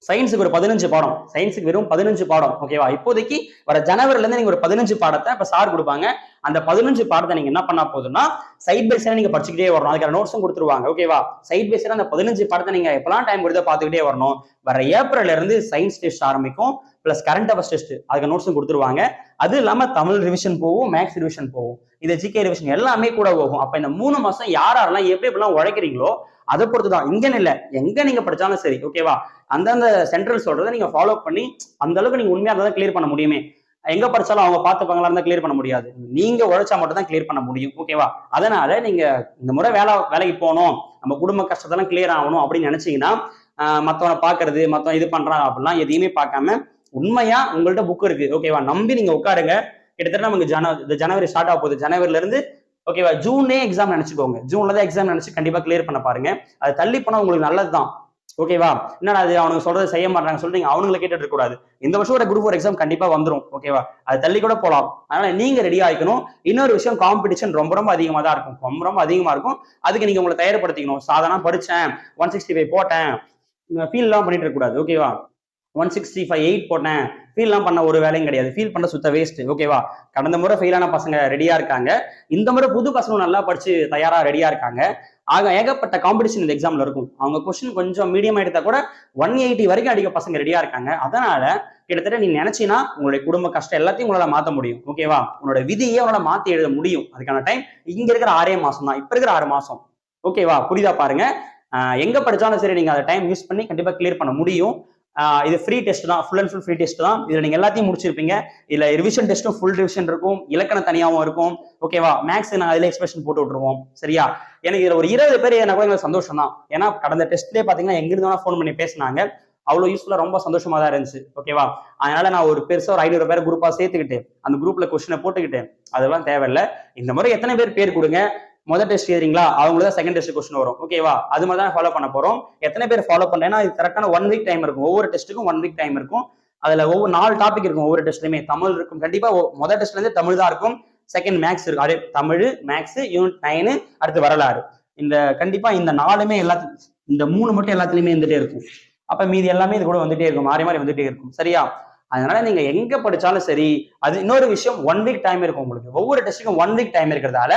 சயின்ஸுக்கு ஒரு 15 பாடம். சயின்ஸுக்கு வெறும் 15 பாடம். ஓகேவா? இப்போதைக்கு வர ஜனவரில இருந்து நீங்க ஒரு 15 பாடத்தை இப்ப சார் கொடுப்பாங்க. அந்த 15 பாடத்தை நீங்க என்ன பண்ணா போதும்னா சைட் பை சைடா நீங்க படிச்சுக்கிட்டே வரணும். அதுக்கான நோட்ஸும் கொடுத்துருவாங்க. ஓகேவா? சைட் பை சைடா அந்த 15 பாடத்தை நீங்க எப்பெல்லாம் டைம் கொடுத்தா பாத்துக்கிட்டே வரணும். வர ஏப்ரல்ல இருந்து சயின்ஸ் டெஸ்ட் ஆரம்பிக்கும், பிளஸ் கரண்ட் அவர்ஸ் டெஸ்ட், அதுக்கு நோட்ஸும் கொடுத்துருவாங்க. அது இல்லாம தமிழ் ரிவிஷன் போகும், மேக்ஸ் ரிவிஷன் போகும், இது ஜிகே ரிவிஷன் எல்லாமே கூட போகும். அப்ப இந்த 3 மாசம் யாரெல்லாம் எப்படி எப்படிலாம் உழைக்கிறீங்களோ அதை பொறுத்துதான். இங்கன்னு இல்ல, எங்க நீங்க படிச்சாலும் சரி. ஓகேவா? அந்தந்த சென்ட்ரல் சொல்றதை நீங்க ஃபாலோ பண்ணி அந்த அளவுக்கு நீங்க உண்மையா தான் கிளியர் பண்ண முடியுமே. எங்க படிச்சாலும் அவங்க பார்த்துப்பாங்களா இருந்தா கிளியர் பண்ண முடியாது. நீங்க உழைச்சா மட்டும் தான் கிளியர் பண்ண முடியும். ஓகேவா? அதனால நீங்க இந்த முறை வேலைக்கு போகணும், நம்ம குடும்ப கஷ்டத்தெல்லாம் கிளியர் ஆகணும் அப்படின்னு நினைச்சீங்கன்னா மத்தவனை பாக்குறது, மத்தவன் இது பண்றான் அப்படிலாம் எதையுமே பார்க்காம உண்மையா உங்கள்ட்ட புக் இருக்கு. ஓகேவா? நம்பி நீங்க உட்காருங்க. கிட்டத்தட்ட நமக்கு ஜனவரி ஸ்டார்ட் ஆக போகுது. ஜனவரில இருந்து ஓகேவா ஜூனே எக்ஸாம் நினைச்சுக்கோங்க. ஜூன்ல தான் எக்ஸாம் நினைச்சு கண்டிப்பா கிளியர் பண்ண பாருங்க. அது தள்ளி போனா உங்களுக்கு நல்லதுதான். ஓகேவா? என்னடா அது அவனுக்கு சொல்றது செய்ய மாட்டாங்க சொல்லிட்டு நீங்க அவனுங்களை கேட்டுட்டு இருக்க கூடாது. இந்த வருஷம் ஒரு குரூப் 4 எக்ஸாம் கண்டிப்பா வந்துடும். ஓகேவா? அது தள்ளி கூட போலாம். அதனால நீங்க ரெடி ஆயிக்கணும். இன்னொரு விஷயம், காம்படிஷன் ரொம்ப ரொம்ப அதிகமா தான் இருக்கும். ரொம்ப ரொம்ப அதிகமா இருக்கும். அதுக்கு நீங்க உங்களை தயார்படுத்திக்கணும். சாதாரண படிச்சேன், 165 போட்டேன், ஃபீல் எல்லாம் பண்ணிட்டு இருக்க கூடாது. ஓகேவா? 165 8 போட்டேன், ஃபீல்லாம் பண்ண ஒரு வேலையும் கிடையாது. ஃபீல் பண்ண சுத்த வேஸ்ட். ஓகேவா? கடந்த முறை ஃபெயிலான பசங்க ரெடியா இருக்காங்க. இந்த முறை புது பசங்க நல்லா படிச்சு தயாரா ரெடியா இருக்காங்க. ஆக ஏகப்பட்ட காம்படிஷன் இந்த எக்ஸாம்ல இருக்கும். அவங்க கொஸ்டின் கொஞ்சம் மீடியமா எடுத்தா கூட 180 வரைக்கும் அடிக்க பசங்க ரெடியா இருக்காங்க. அதனால கிட்டத்தட்ட நீ நினைச்சீங்கன்னா உங்களுடைய குடும்ப கஷ்டம் எல்லாத்தையும் உங்களால மாத்த முடியும். ஓகேவா? உங்களோட விதியை உங்களால மாத்தி எழுத முடியும். அதுக்கான டைம் இங்க இருக்கிற 6 மாசம் தான். இப்ப இருக்கிற 6 மாசம். ஓகேவா? புரியுதா பாருங்க. எங்க படிச்சாலும் சரி நீங்க அதை டைம் யூஸ் பண்ணி கண்டிப்பா கிளியர் பண்ண முடியும். இது ஃப்ரீ டெஸ்ட் தான், full and full free test தான். இதுல நீங்க எல்லாத்தையும் முடிச்சிருப்பீங்க. இதுல ரிவிஷன் டெஸ்ட்டும் ஃபுல் ரிவிஷன் இருக்கும், இலக்கணம் தனியாகவும் இருக்கும். ஓகேவா? மேக்ஸ் நான் அதுல எக்ஸ்பிரஷன் போட்டு விட்டுருவோம். சரியா? எனக்கு இதுல ஒரு 20 பேர் என்ன கூட எனக்கு சந்தோஷம் தான். ஏன்னா கடந்த டெஸ்ட்லேயே பாத்தீங்கன்னா எங்க இருந்து ஃபோன் பண்ணி பேசினாங்க. அவ்வளவு யூஸ்ஃபுல்லா ரொம்ப சந்தோஷமா தான் இருந்துச்சு. ஓகேவா? அதனால நான் ஒரு பெருசா ஒரு 500 பேர் குரூப்பா சேர்த்துக்கிட்டு அந்த குரூப்ல கொஸ்டினை போட்டுக்கிட்டு அதெல்லாம் தேவையில்லை. இந்த முறை எத்தனை பேர் கொடுங்க. முதல் டெஸ்ட் எழுதுறீங்களா, அவங்களுக்கு தான் செகண்ட் டெஸ்ட் கொஸ்டின் வரும். ஓகேவா? அது மாதிரி தான் ஃபாலோ பண்ண போறோம். எத்தனை பேர் ஃபாலோ பண்றேன்னா இது கரெக்டான 1 வீக் டைம் இருக்கும். ஒவ்வொரு டெஸ்ட்டுக்கும் 1 வீக் டைம் இருக்கும். அதுல ஒவ்வொரு 4 டாபிக் இருக்கும். ஒவ்வொரு டெஸ்ட்லயுமே தமிழ் இருக்கும். கண்டிப்பா முதல் டெஸ்ட்ல இருந்து தமிழ் தான் இருக்கும். செகண்ட் மேக்ஸ் இருக்கும். அதே தமிழ், மேக்ஸ், யூனிட் 9, அடுத்து வரலாறு. இந்த கண்டிப்பா இந்த 4மே எல்லாத்துக்கும், இந்த 3 மட்டும் எல்லாத்துலயுமே வந்துட்டே இருக்கும். அப்ப மீதி எல்லாமே இது கூட வந்துட்டே இருக்கும், மாறி மாறி வந்துட்டே இருக்கும். சரியா? அதனால நீங்க எங்க படிச்சாலும் சரி. அது இன்னொரு விஷயம், 1 வீக் டைம் இருக்கும் உங்களுக்கு. ஒவ்வொரு டெஸ்ட்டுக்கும் 1 வீக் டைம் இருக்கிறதால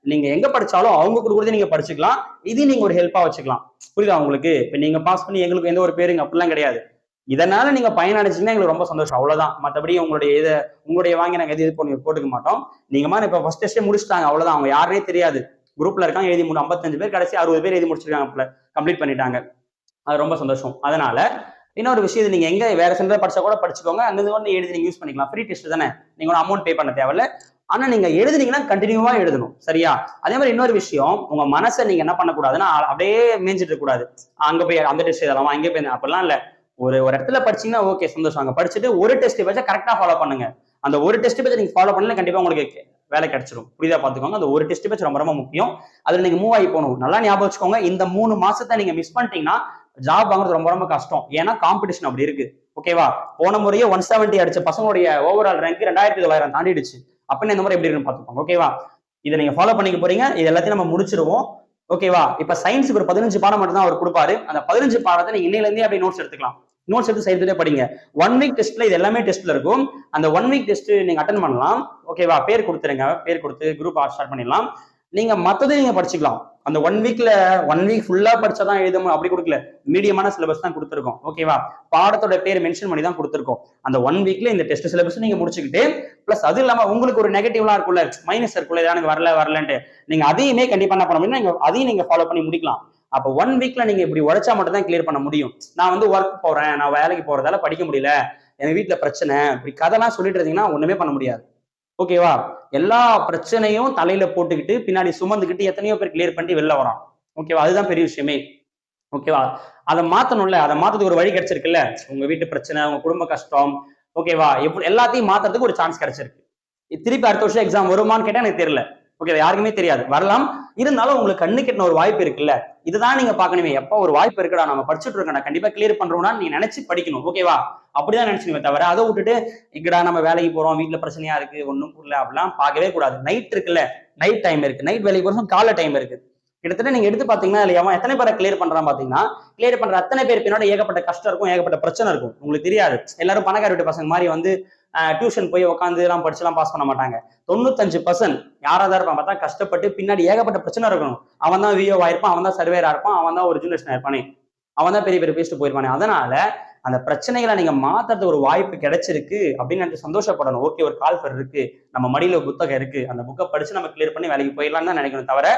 நீங்க எங்க படிச்சாலும் அவங்க கொடுக்குறது நீங்க படிச்சுக்கலாம். இது நீங்க ஒரு ஹெல்ப்பா வச்சுக்கலாம். புரியுதா உங்களுக்கு? இப்ப நீங்க பாஸ் பண்ணி எங்களுக்கு எந்த ஒரு பேருங்க அப்படிலாம் கிடையாது. இதனால நீங்க பயனடைச்சீங்கன்னா எங்களுக்கு ரொம்ப சந்தோஷம், அவ்வளவுதான். மற்றபடி உங்களுடைய வாங்கி நாங்க எது போட்டுக்க மாட்டோம். நீங்க மாதிரி இப்ப ஃபர்ஸ்ட் டெஸ்டே முடிச்சுட்டாங்க, அவ்வளவுதான். அவங்க யாருனே தெரியாது, குரூப்ல இருக்காங்க, எழுதி 55 பேர், கடைசி 60 பேர் எழுதி முடிச்சிருக்காங்க, கம்ப்ளீட் பண்ணிட்டாங்க. அது ரொம்ப சந்தோஷம். அதனால இன்னொரு விஷயம், நீங்க எங்க வேற சென்டர் படிச்சா கூட படிச்சுக்கோங்க, அங்கிருந்து எழுதி நீங்க யூஸ் பண்ணிக்கலாம். ஃப்ரீ டெஸ்ட் தானே, நீங்க ஒரு அமௌண்ட் பே பண்ண தேவையில்ல. ஆனா நீங்க எழுதுனீங்கன்னா கண்டினியூவா எழுதணும். சரியா? அதே மாதிரி இன்னொரு விஷயம், உங்க மனசை நீங்க என்ன பண்ணக்கூடாதுன்னா அப்படியே மேய்ஞ்சிட்டு இருக்க கூடாது. அங்க போய் அந்த டெஸ்ட் எழுதலாமா, அங்கே போய் அப்படிலாம் இல்ல. ஒரு இடத்துல படிச்சீங்கன்னா ஓகே, சந்தோஷம். அங்க படிச்சுட்டு ஒரு டெஸ்ட் பேஜை கரெக்டா ஃபாலோ பண்ணுங்க. அந்த ஒரு டெஸ்ட் பேஜை நீங்க ஃபாலோ பண்ணல, கண்டிப்பா உங்களுக்கு வேலை கிடைச்சிடும். புரியுதா? பாத்துக்கோங்க. அந்த ஒரு டெஸ்ட் பேஜ் ரொம்ப ரொம்ப முக்கியம். அதுல நீங்க மூவ் ஆகி போகணும். நல்லா ஞாபகம் வச்சுக்கோங்க. இந்த 3 மாசத்தை நீங்க மிஸ் பண்ணிட்டீங்கன்னா ஜாப் வாங்குறது ரொம்ப ரொம்ப கஷ்டம். ஏன்னா காம்படிஷன் அப்படி இருக்கு. ஓகேவா? போன முறையே 170 அடிச்ச பசங்களுடைய ஓவரால் ரேங்க் 2900 தாண்டிடுச்சு. அப்படின்னு இந்த மாதிரி எப்படி இருக்குன்னு பாத்துக்கோங்க. ஓகேவா? இதை நீங்க ஃபாலோ பண்ணிக்க போறீங்க. இது எல்லாத்தையும் நம்ம முடிச்சிருவோம். ஓகேவா? இப்ப சயின்ஸுக்கு ஒரு 15 பாடம் மட்டும் தான் அவர் கொடுப்பாரு. அந்த 15 பாடத்தை நீங்க இன்னையில இருந்தே அப்படியே நோட்ஸ் எடுத்துக்கலாம். நோட்ஸ் எடுத்து சைடுலயே படிங்க. 1 வீக் டெஸ்ட்ல இது எல்லாமே டெஸ்ட்ல இருக்கும். அந்த 1 வீக் டெஸ்ட் நீங்க அட்டன் பண்ணலாம். ஓகேவா? பேர் கொடுத்துருங்க. பேர் கொடுத்து குரூப் ஸ்டார்ட் பண்ணிடலாம். நீங்க மத்ததையும் நீங்க படிச்சுக்கலாம். அந்த 1 வீக்ல 1 வீக் ஃபுல்லா படிச்சாதான் எழுதணும் அப்படி கொடுக்கல. மீடியமான சிலபஸ் தான் கொடுத்துருக்கோம். ஓகேவா? பாடத்தோட பேர் மென்ஷன் பண்ணி தான் கொடுத்துருக்கோம். அந்த 1 வீக்ல இந்த டெஸ்ட் சிலபஸ் நீங்க முடிச்சுக்கிட்டு, பிளஸ் அது இல்லாம உங்களுக்கு ஒரு நெகட்டிவ்லாம் இருக்குல்ல, மைனஸ் இருக்குல்ல, எனக்கு வரலன்ட்டு, நீங்க அதையுமே கண்டிப்பா என்ன பண்ண முடியும்னா அதையும் நீங்க ஃபாலோ பண்ணி முடிக்கலாம். அப்ப 1 வீக்ல நீங்க இப்படி உழைச்சா மட்டும் தான் கிளியர் பண்ண முடியும். நான் ஒர்க் போறேன், நான் வேலைக்கு போறதால படிக்க முடியல, எங்க வீட்டுல பிரச்சனை, இப்படி கதைலாம் சொல்லிட்டு இருந்தீங்கன்னா ஒண்ணுமே பண்ண முடியாது. ஓகேவா? எல்லா பிரச்சனையும் தலையில போட்டுக்கிட்டு பின்னாடி சுமந்துக்கிட்டு எத்தனையோ பேர் கிளியர் பண்ணி வெளில வரான். ஓகேவா? அதுதான் பெரிய விஷயமே. ஓகேவா? அதை மாத்தணும்ல, அதை மாத்ததுக்கு ஒரு வழி கிடைச்சிருக்குல்ல. உங்க வீட்டு பிரச்சனை, உங்க குடும்ப கஷ்டம், ஓகேவா, எல்லாத்தையும் மாத்துறதுக்கு ஒரு சான்ஸ் கிடைச்சிருக்கு. திருப்பி அடுத்த வருஷம் எக்ஸாம் வருமான்னு கேட்டா எனக்கு தெரியல. ஓகே, யாருக்குமே தெரியாது, வரலாம். இருந்தாலும் உங்களுக்கு கண்ணு கெட்டின ஒரு வாய்ப்பு இருக்குல்ல, இதுதான் நீங்க பாக்கணுமே. எப்ப ஒரு வாய்ப்பு இருக்குடா, நம்ம படிச்சுட்டு இருக்கோம், கண்டிப்பா கிளியர் பண்றோம்னா நீங்க நினைச்சு படிக்கணும். ஓகேவா? அப்படிதான் நினைச்சுங்க தவிர அதை விட்டுட்டு இங்கடா நம்ம வேலைக்கு போறோம், வீட்டுல பிரச்சனையா இருக்கு, ஒன்னும் புரியல அப்படிலாம் பார்க்கவே கூடாது. நைட் இருக்குல்ல, நைட் டைம் இருக்கு, நைட் வேலைக்கு போறோம், காலை டைம் இருக்கு. கிட்டத்தட்ட நீங்க எடுத்து பாத்தீங்கன்னா இல்லையா, எத்தனை பேரை கிளியர் பண்றான் பாத்தீங்கன்னா, கிளியர் பண்ற அத்தனை பேர் பின்னாடி ஏகப்பட்ட கஷ்டம் இருக்கும், ஏகப்பட்ட பிரச்சனை இருக்கும். உங்களுக்கு தெரியாது. எல்லாரும் பணக்கார வீட்டு பசங்க மாதிரி டியூஷன் போய் உட்காந்து எல்லாம் படிச்சுலாம் பாஸ் பண்ண மாட்டாங்க. 95% யாராவது இருப்பான் பார்த்தா கஷ்டப்பட்டு பின்னாடி ஏகப்பட்ட பிரச்சனை இருக்கணும். அவன் தான் விஓ ஆயிருப்பான், அவன் தான் சர்வேரா இருப்பான், அவன் தான் ஒரு ஜூனியர் இருப்பானே, அவன் தான் பெரிய பெரிய பேசிட்டு போயிருப்பானே. அதனால அந்த பிரச்சனைகளை நீங்க மாத்துறது ஒரு வாய்ப்பு கிடைச்சிருக்கு அப்படின்னு நினைச்சு சந்தோஷப்படணும். ஓகே, ஒரு கால்ஃபர் இருக்கு, நம்ம மடியில புத்தகம் இருக்கு, அந்த புக்கை படிச்சு நம்ம கிளியர் பண்ணி வேலைக்கு போயிடலாம்னு தான் நினைக்கணும். தவிர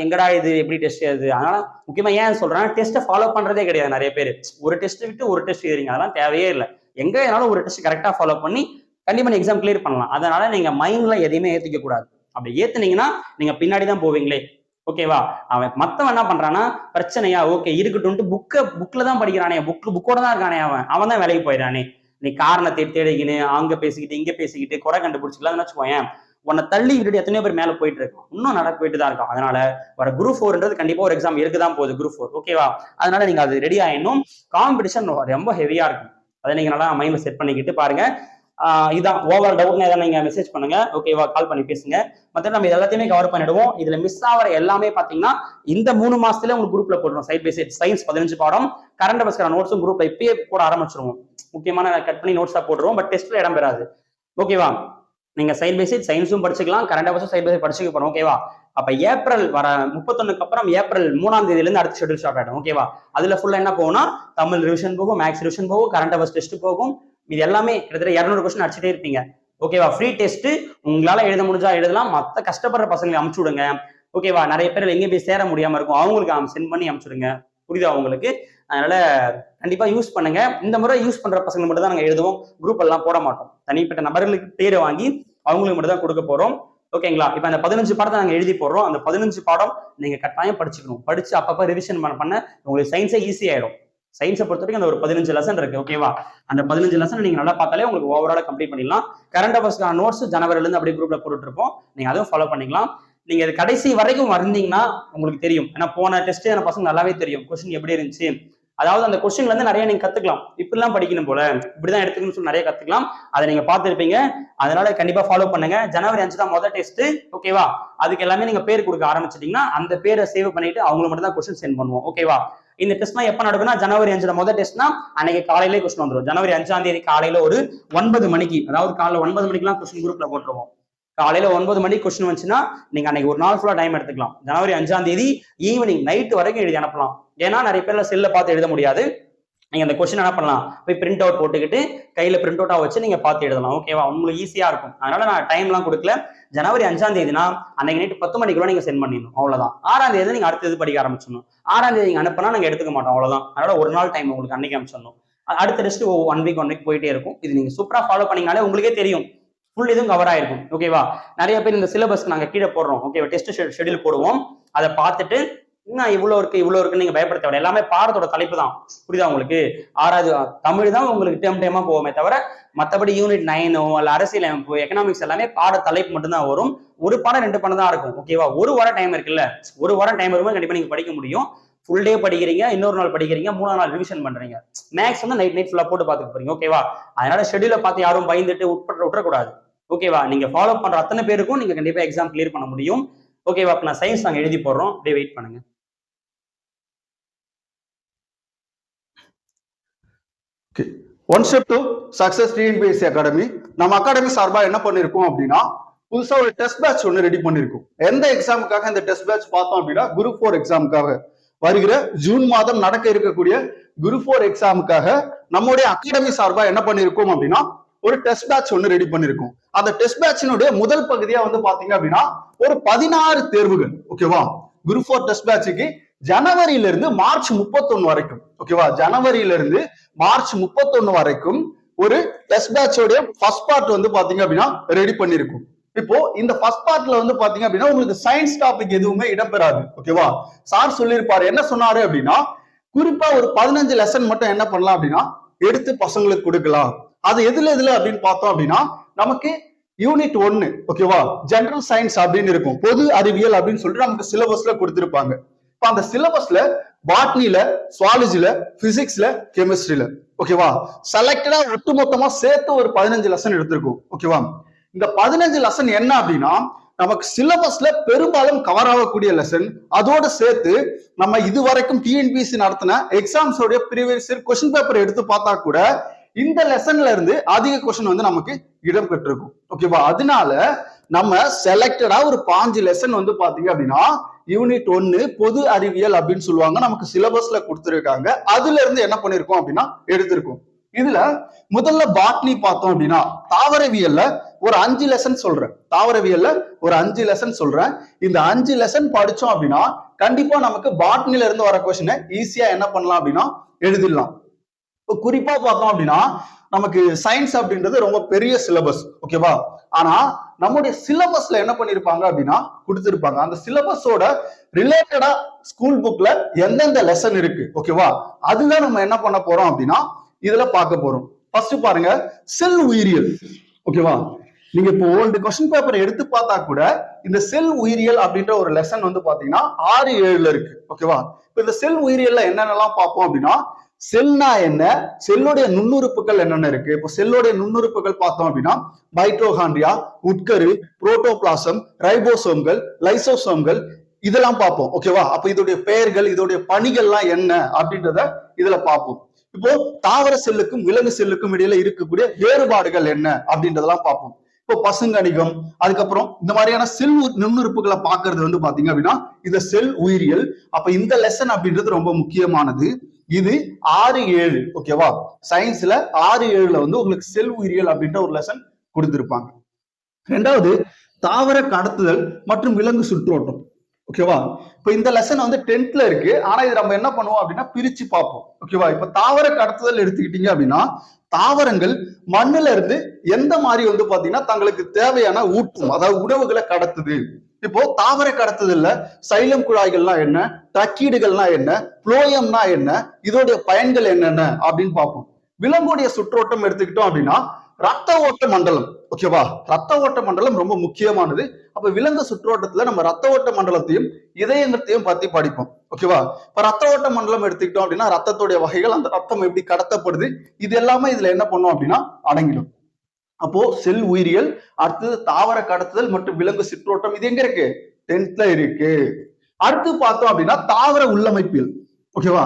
எங்கடா இது எப்படி டெஸ்ட் அது, அதனால முக்கியமா ஏன் சொல்றேன், டெஸ்ட்டை ஃபாலோ பண்றதே கிடையாது. நிறைய பேர் ஒரு டெஸ்ட் விட்டு ஒரு டெஸ்ட் எழுதுறீங்க, அதெல்லாம் தேவையே இல்லை. எங்க ஏனாலும் ஒரு டெஸ்ட் கரெக்டா ஃபாலோ பண்ணி கண்டிப்பா எக்ஸாம் கிளியர் பண்ணலாம். அதனால நீங்க மைண்ட்ல எதையுமே ஏத்துக்க கூடாது. அப்படி ஏத்துனீங்கன்னா நீங்க பின்னாடி தான் போவீங்களே. ஓகேவா? அவன் மத்தவன் என்ன பண்றான்னா, பிரச்சனையா ஓகே இருக்கட்டும், புக்ல தான் படிக்கிறானே, புக்கோட தான் இருக்கானே, அவன் தான் வேலைக்கு போயிடானே. நீ காரணத்தை தேடிக்கின்னு அங்க பேசிக்கிட்டு இங்க பேசிக்கிட்டு குறை கண்டுபிடிச்சிக்கலாம்னு வச்சுக்கோயேன், உன்னை தள்ளி விட்டுட்டு எத்தனையோ பேர் மேல போயிட்டு இருக்கும், இன்னும் நடக்க போயிட்டு தான் இருக்கும். அதனால வர குரூப் 4ன்றது கண்டிப்பா ஒரு எக்ஸாம் இருக்குதான் போகுது, குரூப் 4. ஓகேவா? அதனால நீங்க அது ரெடி ஆயிடணும். காம்படிஷன் ரொம்ப ஹெவியா இருக்கும். அதை நீங்க நல்லா மைண்ட்ல செட் பண்ணிக்கிட்டு பாருங்க. இதான் ஓவர் டவுட்னா எதாவது நீங்க மெசேஜ் பண்ணுங்க. ஓகேவா? கால் பண்ணி பேசுங்க. மற்ற நம்ம எல்லாத்தையுமே கவர் பண்ணிடுவோம். இதுல மிஸ் ஆகிற எல்லாமே பாத்தீங்கன்னா இந்த 3 மாசத்துல உங்களுக்கு குரூப்ல போடுறோம். சைட் பை சைட் சயின்ஸ் 15 பாடம், கரண்ட் அஃபேர்ஸ்க்கான நோட்ஸும் குரூப்ல இப்பயே போட ஆரம்பிச்சிருவோம். முக்கியமான கட் பண்ணி நோட்ஸா போட்டுருவோம். பட் டெஸ்ட்ல இடம் பெறாது. ஓகேவா? நீங்க சைட் பை சைட் சயின்ஸும் படிச்சுக்கலாம், கரண்ட் அஃபேர்ஸும் சைட் பை சைட் படிச்சுக்க போறோம். ஓகேவா? அப்ப ஏப்ரல் வர 31க்கு அப்புறம் ஏப்ரல் 3ஆம் தேதியில இருந்து அடுத்த ஷெட்யூல் ஸ்டார்ட் ஆயிடும். ஓகேவா? அதுல ஃபுல்லா என்ன போகும்னா, தமிழ் ரிவிஷன் போகும், மேக்ஸ் ரிவிஷன் போகும், கரண்ட் அஃபேர்ஸ் டெஸ்ட் போகும். இது எல்லாமே கிட்டத்தட்ட 200 கொஸ்டின் அடிச்சுட்டே இருப்பீங்க. ஓகேவா? ஃப்ரீ டெஸ்ட் உங்களால எழுத முடிஞ்சா எழுதலாம். மத்த கஷ்டப்படுற பசங்களை அமுச்சு விடுங்க. ஓகேவா? நிறைய பேர் எங்கேயும் போய் சேர முடியாம இருக்கும், அவங்களுக்கு சென்ட் பண்ணி அமுச்சுடுங்க. புரியுதா உங்களுக்கு? அதனால கண்டிப்பா யூஸ் பண்ணுங்க. இந்த முறை யூஸ் பண்ற பசங்க மட்டும் தான் நாங்க எழுதுவோம், குரூப் எல்லாம் போட மாட்டோம். தனிப்பட்ட நபர்களுக்கு பேரை வாங்கி அவங்களுக்கு மட்டும் தான் கொடுக்க போறோம். ஓகேங்களா? இப்ப அந்த 15 பாடத்தை நாங்க எழுதி போடுறோம். அந்த 15 பாடம் நீங்க கட்டாயம் படிச்சுக்கணும். படிச்சு அப்பப்ப ரிவிஷன் பண்ண உங்களுக்கு சயின்ஸே ஈஸி ஆயிடும். சயின்ஸை பொறுத்த வரைக்கும் அந்த ஒரு 15 லெசன் இருக்கு. ஓகேவா? அந்த 15 லெசன் நீங்க நல்லா பார்த்தாலே உங்களுக்கு ஓவராலா கம்ப்ளீட் பண்ணிடலாம். கரண்ட் அஃபேர்ஸ்க்கான நோட்ஸ் ஜனவரில இருந்து அப்படியே குரூப்ல போட்டுட்டு இருப்போம். நீங்க அதுவும் ஃபாலோ பண்ணிக்கலாம். நீங்க இது கடைசி வரைக்கும் வந்தீங்கன்னா உங்களுக்கு தெரியும். ஏன்னா போன டெஸ்ட் எனக்கு பசங்க நல்லாவே தெரியும் கொஸ்டின் எப்படி இருந்துச்சு. அதாவது அந்த கொஸ்டின்ல இருந்து நிறைய நீங்க கத்துக்கலாம். இப்படிலாம் படிக்கணும் போல, இப்படிதான் எடுத்துக்கணும்னு சொல்லி நிறைய கத்துக்கலாம். அதை நீங்க பார்த்துருப்பீங்க. அதனால கண்டிப்பா ஃபாலோ பண்ணுங்க. ஜனவரி 5 தான் முதல் டெஸ்ட். ஓகேவா? அதுக்கு எல்லாமே நீங்க பேர் கொடுக்க ஆரம்பிச்சிட்டீங்கன்னா அந்த பேரை சேவ் பண்ணிட்டு அவங்களுக்கு மட்டும் தான் கொஸ்டின் சென்ட் பண்ணுவோம். ஓகேவா? இந்த டெஸ்ட்லாம் எப்ப நடக்கும்னா ஜனவரி 5 முதல் டெஸ்ட்னா அன்னைக்கு காலையிலே கொஸ்டின் வந்துடும். ஜனவரி 5ஆம் தேதி காலையில ஒரு 9 மணிக்கு, அதாவது காலைல 9 மணிக்கெல்லாம் கொஸ்டின் குரூப்ல போட்டுருவோம். காலையில 9 மணிக்கு கொஸ்டின் வந்துச்சுன்னா நீங்க அன்னைக்கு ஒரு நாள் ஃபுல்லா டைம் எடுத்துக்கலாம். ஜனவரி 5ஆம் தேதி ஈவினிங் நைட் வரைக்கும் எழுதி அனுப்பலாம். ஏன்னா நிறைய பேர்ல செல்ல பார்த்து எழுத முடியாது. நீங்க அந்த கொஸ்டின் என்ன பண்ணலாம், போய் பிரிண்ட் அவுட் போட்டுக்கிட்டு கையில பிரிண்ட் அவுட்டா வச்சு நீங்க பார்த்து எழுதலாம். ஓகேவா? உங்களுக்கு ஈஸியா இருக்கும். அதனால நான் டைம்லாம் கொடுக்கல. ஜனவரி 5ஆம் தேதினா அன்னைக்கு நைட்டு 10 மணிக்குள்ள நீங்க சென்ட் பண்ணிடணும். அவ்வளவுதான். 6ஆம் தேதி நீங்க அடுத்த இது படிக்க ஆரம்பிச்சிடணும். 6ஆம் தேதி நீங்க அனுப்பினா நாங்க எடுத்துக்க மாட்டோம். அவ்வளவுதான். அதனால ஒரு நாள் டைம் உங்களுக்கு அன்னைக்கு அனுப்பிச்சிடணும். அடுத்த டெஸ்ட் 1 வீக் போயிட்டே இருக்கும். இது நீங்க சூப்பரா ஃபாலோ பண்ணீங்கனாலே உங்களுக்கே தெரியும். ஃபுல் இதுவும் கவர் ஆயிருக்கும். ஓகேவா? நிறைய பேர் இந்த சிலபஸ்க்கு நாங்க கீழே போடுறோம். ஓகேவா? டெஸ்ட் ஷெட்யூல் போடுவோம். அதை பார்த்துட்டு இன்னும் இவ்வளவு இருக்கு நீங்க பயப்பட தேவை. எல்லாமே பாடத்தோட தலைப்பு தான். புரியுதா உங்களுக்கு? 6வது தமிழ் தான் உங்களுக்கு டைமா போவோமே தவிர மற்றபடி யூனிட் 9 அல்ல அரசியல் அமைப்பு, எக்கனாமிக்ஸ் எல்லாமே பாட தலைப்பு மட்டும்தான் வரும். ஒரு பாடம் 2 பாடம் தான் இருக்கும். ஓகேவா? ஒரு வாரம் டைம் இருக்குல்ல, ஒரு வாரம் டைம் வரும்போது கண்டிப்பா நீங்க படிக்க முடியும். ஃபுல் டே படிக்கிறீங்க, இன்னொரு நாள் படிக்கிறீங்க, 3ஆம் நாள் ரிவிஷன் பண்றீங்க. மேக்ஸ் வந்து நைட் ஃபுல்லா போட்டு பார்த்துட்டு போறீங்க. ஓகேவா? அதனால ஷெட்யூலை பார்த்து யாரும் பயந்துட்டு விட்டுறக்கூடாது. ஓகேவா? நீங்க ஃபாலோ பண்ற அத்தனை பேருக்கும் நீங்க கண்டிப்பா எக்ஸாம் கிளியர் பண்ண முடியும். ஓகேவா? நான் சயின்ஸ் நாங்க எழுதி போடுறோம். அப்படியே வெயிட் பண்ணுங்க. One step to success TNPSC academy. நம்ம அகாடமி சார்பா என்ன பண்ணிருக்கோம் அப்படின்னா புதுசா ஒரு டெஸ்ட் பேட்ச் ஒன்று ரெடி பண்ணிருக்கோம். எந்த எக்ஸாமுக்காக இந்த டெஸ்ட் பேட்ச் பார்த்தோம் அப்படின்னா குரூப் 4 எக்ஸாமுக்காக வருகிற ஜூன் மாதம் நடக்க இருக்கக்கூடிய குரூப் 4 எக்ஸாமுக்காக நம்முடைய அகாடமி சார்பா என்ன பண்ணிருக்கோம் அப்படின்னா ஒரு டெஸ்ட் பேட்ச் ஒன்று ரெடி பண்ணிருக்கோம். அந்த டெஸ்ட் பேட்சினுடைய முதல் பகுதியா வந்து பாத்தீங்க அப்படின்னா ஒரு 16 தேர்வுகள். ஓகேவா? குரூப் 4 டெஸ்ட் பேட்சுக்கு ஜனவரியில இருந்து மார்ச் 31 வரைக்கும். ஓகேவா? ஜனவரியில இருந்து மார்ச் 31 வரைக்கும் ஒரு டெஸ்ட் பேட்சோட ஃபர்ஸ்ட் பார்ட் வந்து பாத்தீங்க அப்படின்னா ரெடி பண்ணிருக்கும். இப்போ இந்த ஃபர்ஸ்ட் பார்ட்ல வந்து பாத்தீங்க அப்படின்னா உங்களுக்கு சயின்ஸ் டாபிக் எதுவுமே இடம்பெறாது. ஓகேவா? சார் சொல்லியிருப்பாரு. என்ன சொன்னாரு அப்படின்னா குறிப்பா ஒரு 15 லெசன் மட்டும் என்ன பண்ணலாம் அப்படின்னா எடுத்து பசங்களுக்கு கொடுக்கலாம். அது எதுல அப்படின்னு பார்த்தோம் அப்படின்னா நமக்கு யூனிட் 1 ஓகேவா ஜெனரல் சயின்ஸ் அப்படின்னு இருக்கும். பொது அறிவியல் அப்படின்னு சொல்லிட்டு நமக்கு சிலபஸ்ல கொடுத்திருப்பாங்க. இப்ப அந்த சிலபஸ்ல பாட்னில, சுவாலஜில, பிசிக்ஸ்ல, கெமிஸ்ட்ரியில ஓகேவா செலக்டடா ஒட்டுமொத்தமா சேர்த்து ஒரு 15 லெசன் எடுத்திருக்கும். ஓகேவா? இந்த 15 லெசன் என்ன அப்படின்னா நமக்கு சிலபஸ்ல பெரும்பாலும் கவர் ஆகக்கூடிய லெசன். அதோட சேர்த்து நம்ம இதுவரைக்கும் டிஎன்பிஎஸ்சி நடத்தின எக்ஸாம்ஸோட ப்ரீவியஸ் கொஸ்டின் பேப்பர் எடுத்து பார்த்தா கூட இந்த லெசன்ல இருந்து அதிக கொஸ்டின் வந்து நமக்கு இடம் பெற்றிருக்கும். ஓகேவா? அதனால நம்ம செலக்டடா ஒரு 5 லெசன் வந்து பாத்தீங்க அப்படின்னா யூனிட் 1 பொது அறிவியல் அப்படின்னு சொல்லுவாங்க, நமக்கு சிலபஸ்ல கொடுத்திருக்காங்க. அதுல இருந்து என்ன பண்ணிருக்கோம் அப்படின்னா எடுத்திருக்கோம். இதுல முதல்ல பாட்னி பார்த்தோம் அப்படின்னா தாவரவியல்ல ஒரு 5 லெசன் சொல்றேன். தாவரவியல்ல ஒரு 5 லெசன் சொல்றேன். இந்த 5 லெசன் படிச்சோம் அப்படின்னா கண்டிப்பா நமக்கு பாட்னில இருந்து வர கொஸ்டினை ஈஸியா என்ன பண்ணலாம் அப்படின்னா எழுதிடலாம். இப்போ குறிப்பா பார்த்தோம் அப்படின்னா நமக்கு சயின்ஸ் அப்படின்றது ரொம்ப பெரிய சிலபஸ். ஓகேவா? ஆனா நம்முடைய சிலபஸ்ல என்ன பண்ணிருப்பாங்க அப்படின்னா கொடுத்திருப்பாங்க. அந்த சிலபஸோட ரிலேட்டடா ஸ்கூல் புக்ல எந்தெந்த லெசன் இருக்கு. ஓகேவா? அதுதான் நம்ம என்ன பண்ண போறோம் அப்படின்னா இதுல பார்க்க போறோம். ஃபர்ஸ்ட் பாருங்க செல் உயிரியல். ஓகேவா? நீங்க இப்போ ஓல்டு கொஸ்டின் பேப்பர் எடுத்து பார்த்தா கூட இந்த செல் உயிரியல் அப்படின்ற ஒரு லெசன் வந்து பாத்தீங்கன்னா 6-7ல இருக்கு. ஓகேவா? இப்போ இந்த செல் உயிரியல்ல என்னென்னலாம் பார்ப்போம் அப்படின்னா செல்னா என்ன, செல்லுடைய நுண்ணுறுப்புகள் என்னென்ன இருக்கு. இப்போ செல்லுடைய நுண்ணுறுப்புகள் பார்த்தோம் அப்படின்னா மைட்டோகாண்ட்ரியா, உட்கரு, புரோட்டோபிளாசம், ரைபோசோம்கள், லைசோசோம்கள் இதெல்லாம் பார்ப்போம். ஓகேவா? அப்ப இதோடைய பெயர்கள், இதோடைய பணிகள்லாம் என்ன அப்படின்றத இதுல பார்ப்போம். இப்போ தாவர செல்லுக்கும் விலங்கு செல்லுக்கும் இடையில இருக்கக்கூடிய வேறுபாடுகள் என்ன அப்படின்றதெல்லாம் பார்ப்போம். இப்போ பசுங்கணிகம், அதுக்கப்புறம் இந்த மாதிரியான செல் நுண்ணுறுப்புகளை பார்க்கறது வந்து பாத்தீங்க அப்படின்னா இந்த செல் உயிரியல். அப்ப இந்த லெசன் அப்படின்றது ரொம்ப முக்கியமானது. இது 6-7 ஓகேவா? சயின்ஸ்ல 6-7ல வந்து உங்களுக்கு செல் உயிரியல் அப்படின்ற ஒரு லெசன் கொடுத்திருப்பாங்க. ரெண்டாவது தாவர கடத்துதல் மற்றும் விலங்கு சுற்றோட்டம். ஓகேவா. இப்ப இந்த லெசன் வந்து 10th இருக்கு. ஆனா இது நம்ம என்ன பண்ணுவோம் அப்படின்னா பிரிச்சு பார்ப்போம். ஓகேவா. இப்ப தாவர கடத்துதல் எடுத்துக்கிட்டீங்க அப்படின்னா தாவரங்கள் மண்ணுல இருந்து எந்த மாதிரி வந்து பாத்தீங்கன்னா தங்களுக்கு தேவையான ஊட்டம் அதாவது உணவுகளை கடத்துது. இப்போ தாவர கடத்துதல்ல சைலம் குழாய்கள்னா என்ன, டக்கீடுகள்னா என்ன, புளோயம்னா என்ன, இதோடைய பயன்கள் என்னென்ன அப்படின்னு பார்ப்போம். விலங்குடைய சுற்றோட்டம் எடுத்துக்கிட்டோம் அப்படின்னா ரத்த ஓட்ட மண்டலம். ஓகேவா. ரத்த ஓட்ட மண்டலம் ரொம்ப முக்கியமானது. அப்ப விலங்கு சுற்றோட்டத்துல நம்ம ரத்த ஓட்ட மண்டலத்தையும் இதயங்கத்தையும் பத்தி படிப்போம். ஓகேவா. இப்ப ரத்த ஓட்ட மண்டலம் எடுத்துக்கிட்டோம் அப்படின்னா ரத்தத்துடைய வகைகள், அந்த ரத்தம் எப்படி கடத்தப்படுது, இது எல்லாமே இதுல என்ன பண்ணும் அப்படின்னா அடங்கிடும். அப்போ செல் உயிரியல், அடுத்தது தாவர கடத்துதல் மற்றும் விலங்கு சுற்றோட்டம், இது எங்க இருக்கு? 10th இருக்கு. அடுத்து பார்த்தோம் அப்படின்னா தாவர உள்ளமைப்பியல். ஓகேவா.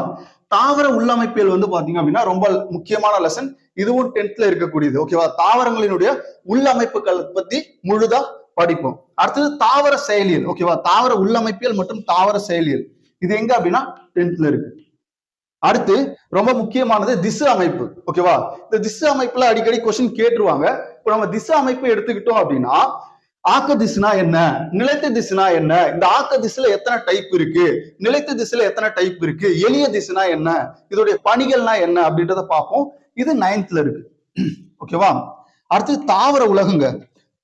தாவர உள்ளமைப்பியல் வந்து பாத்தீங்க அப்படின்னா ரொம்ப முக்கியமான லெசன். இதுவும் 10th இருக்கக்கூடியது. ஓகேவா. தாவரங்களினுடைய உள்ளமைப்புகள் பத்தி முழுதா படிப்போம். அடுத்தது தாவர செயலியல். ஓகேவா. தாவர உள்ளமைப்பியல் மற்றும் தாவர செயலியல், இது எங்க அப்படின்னா 10th இருக்கு. அடுத்து ரொம்ப முக்கியமானது திசு அமைப்பு. ஓகேவா. இந்த திசு அமைப்புல அடிக்கடி கொஸ்டின் கேட்டுருவாங்க. இப்ப நம்ம திசு அமைப்பு எடுத்துக்கிட்டோம் அப்படின்னா ஆக்க திசுனா என்ன, நிலைத்த திசுனா என்ன, இந்த ஆக்க திசுல எத்தனை டைப் இருக்கு, நிலைத்த திசுல எத்தனை டைப் இருக்கு, எளிய திசுனா என்ன, இதோடைய பணிகள்னா என்ன அப்படின்றத பார்ப்போம். இது 9th இருக்கு. ஓகேவா. அடுத்து தாவர உலகங்க.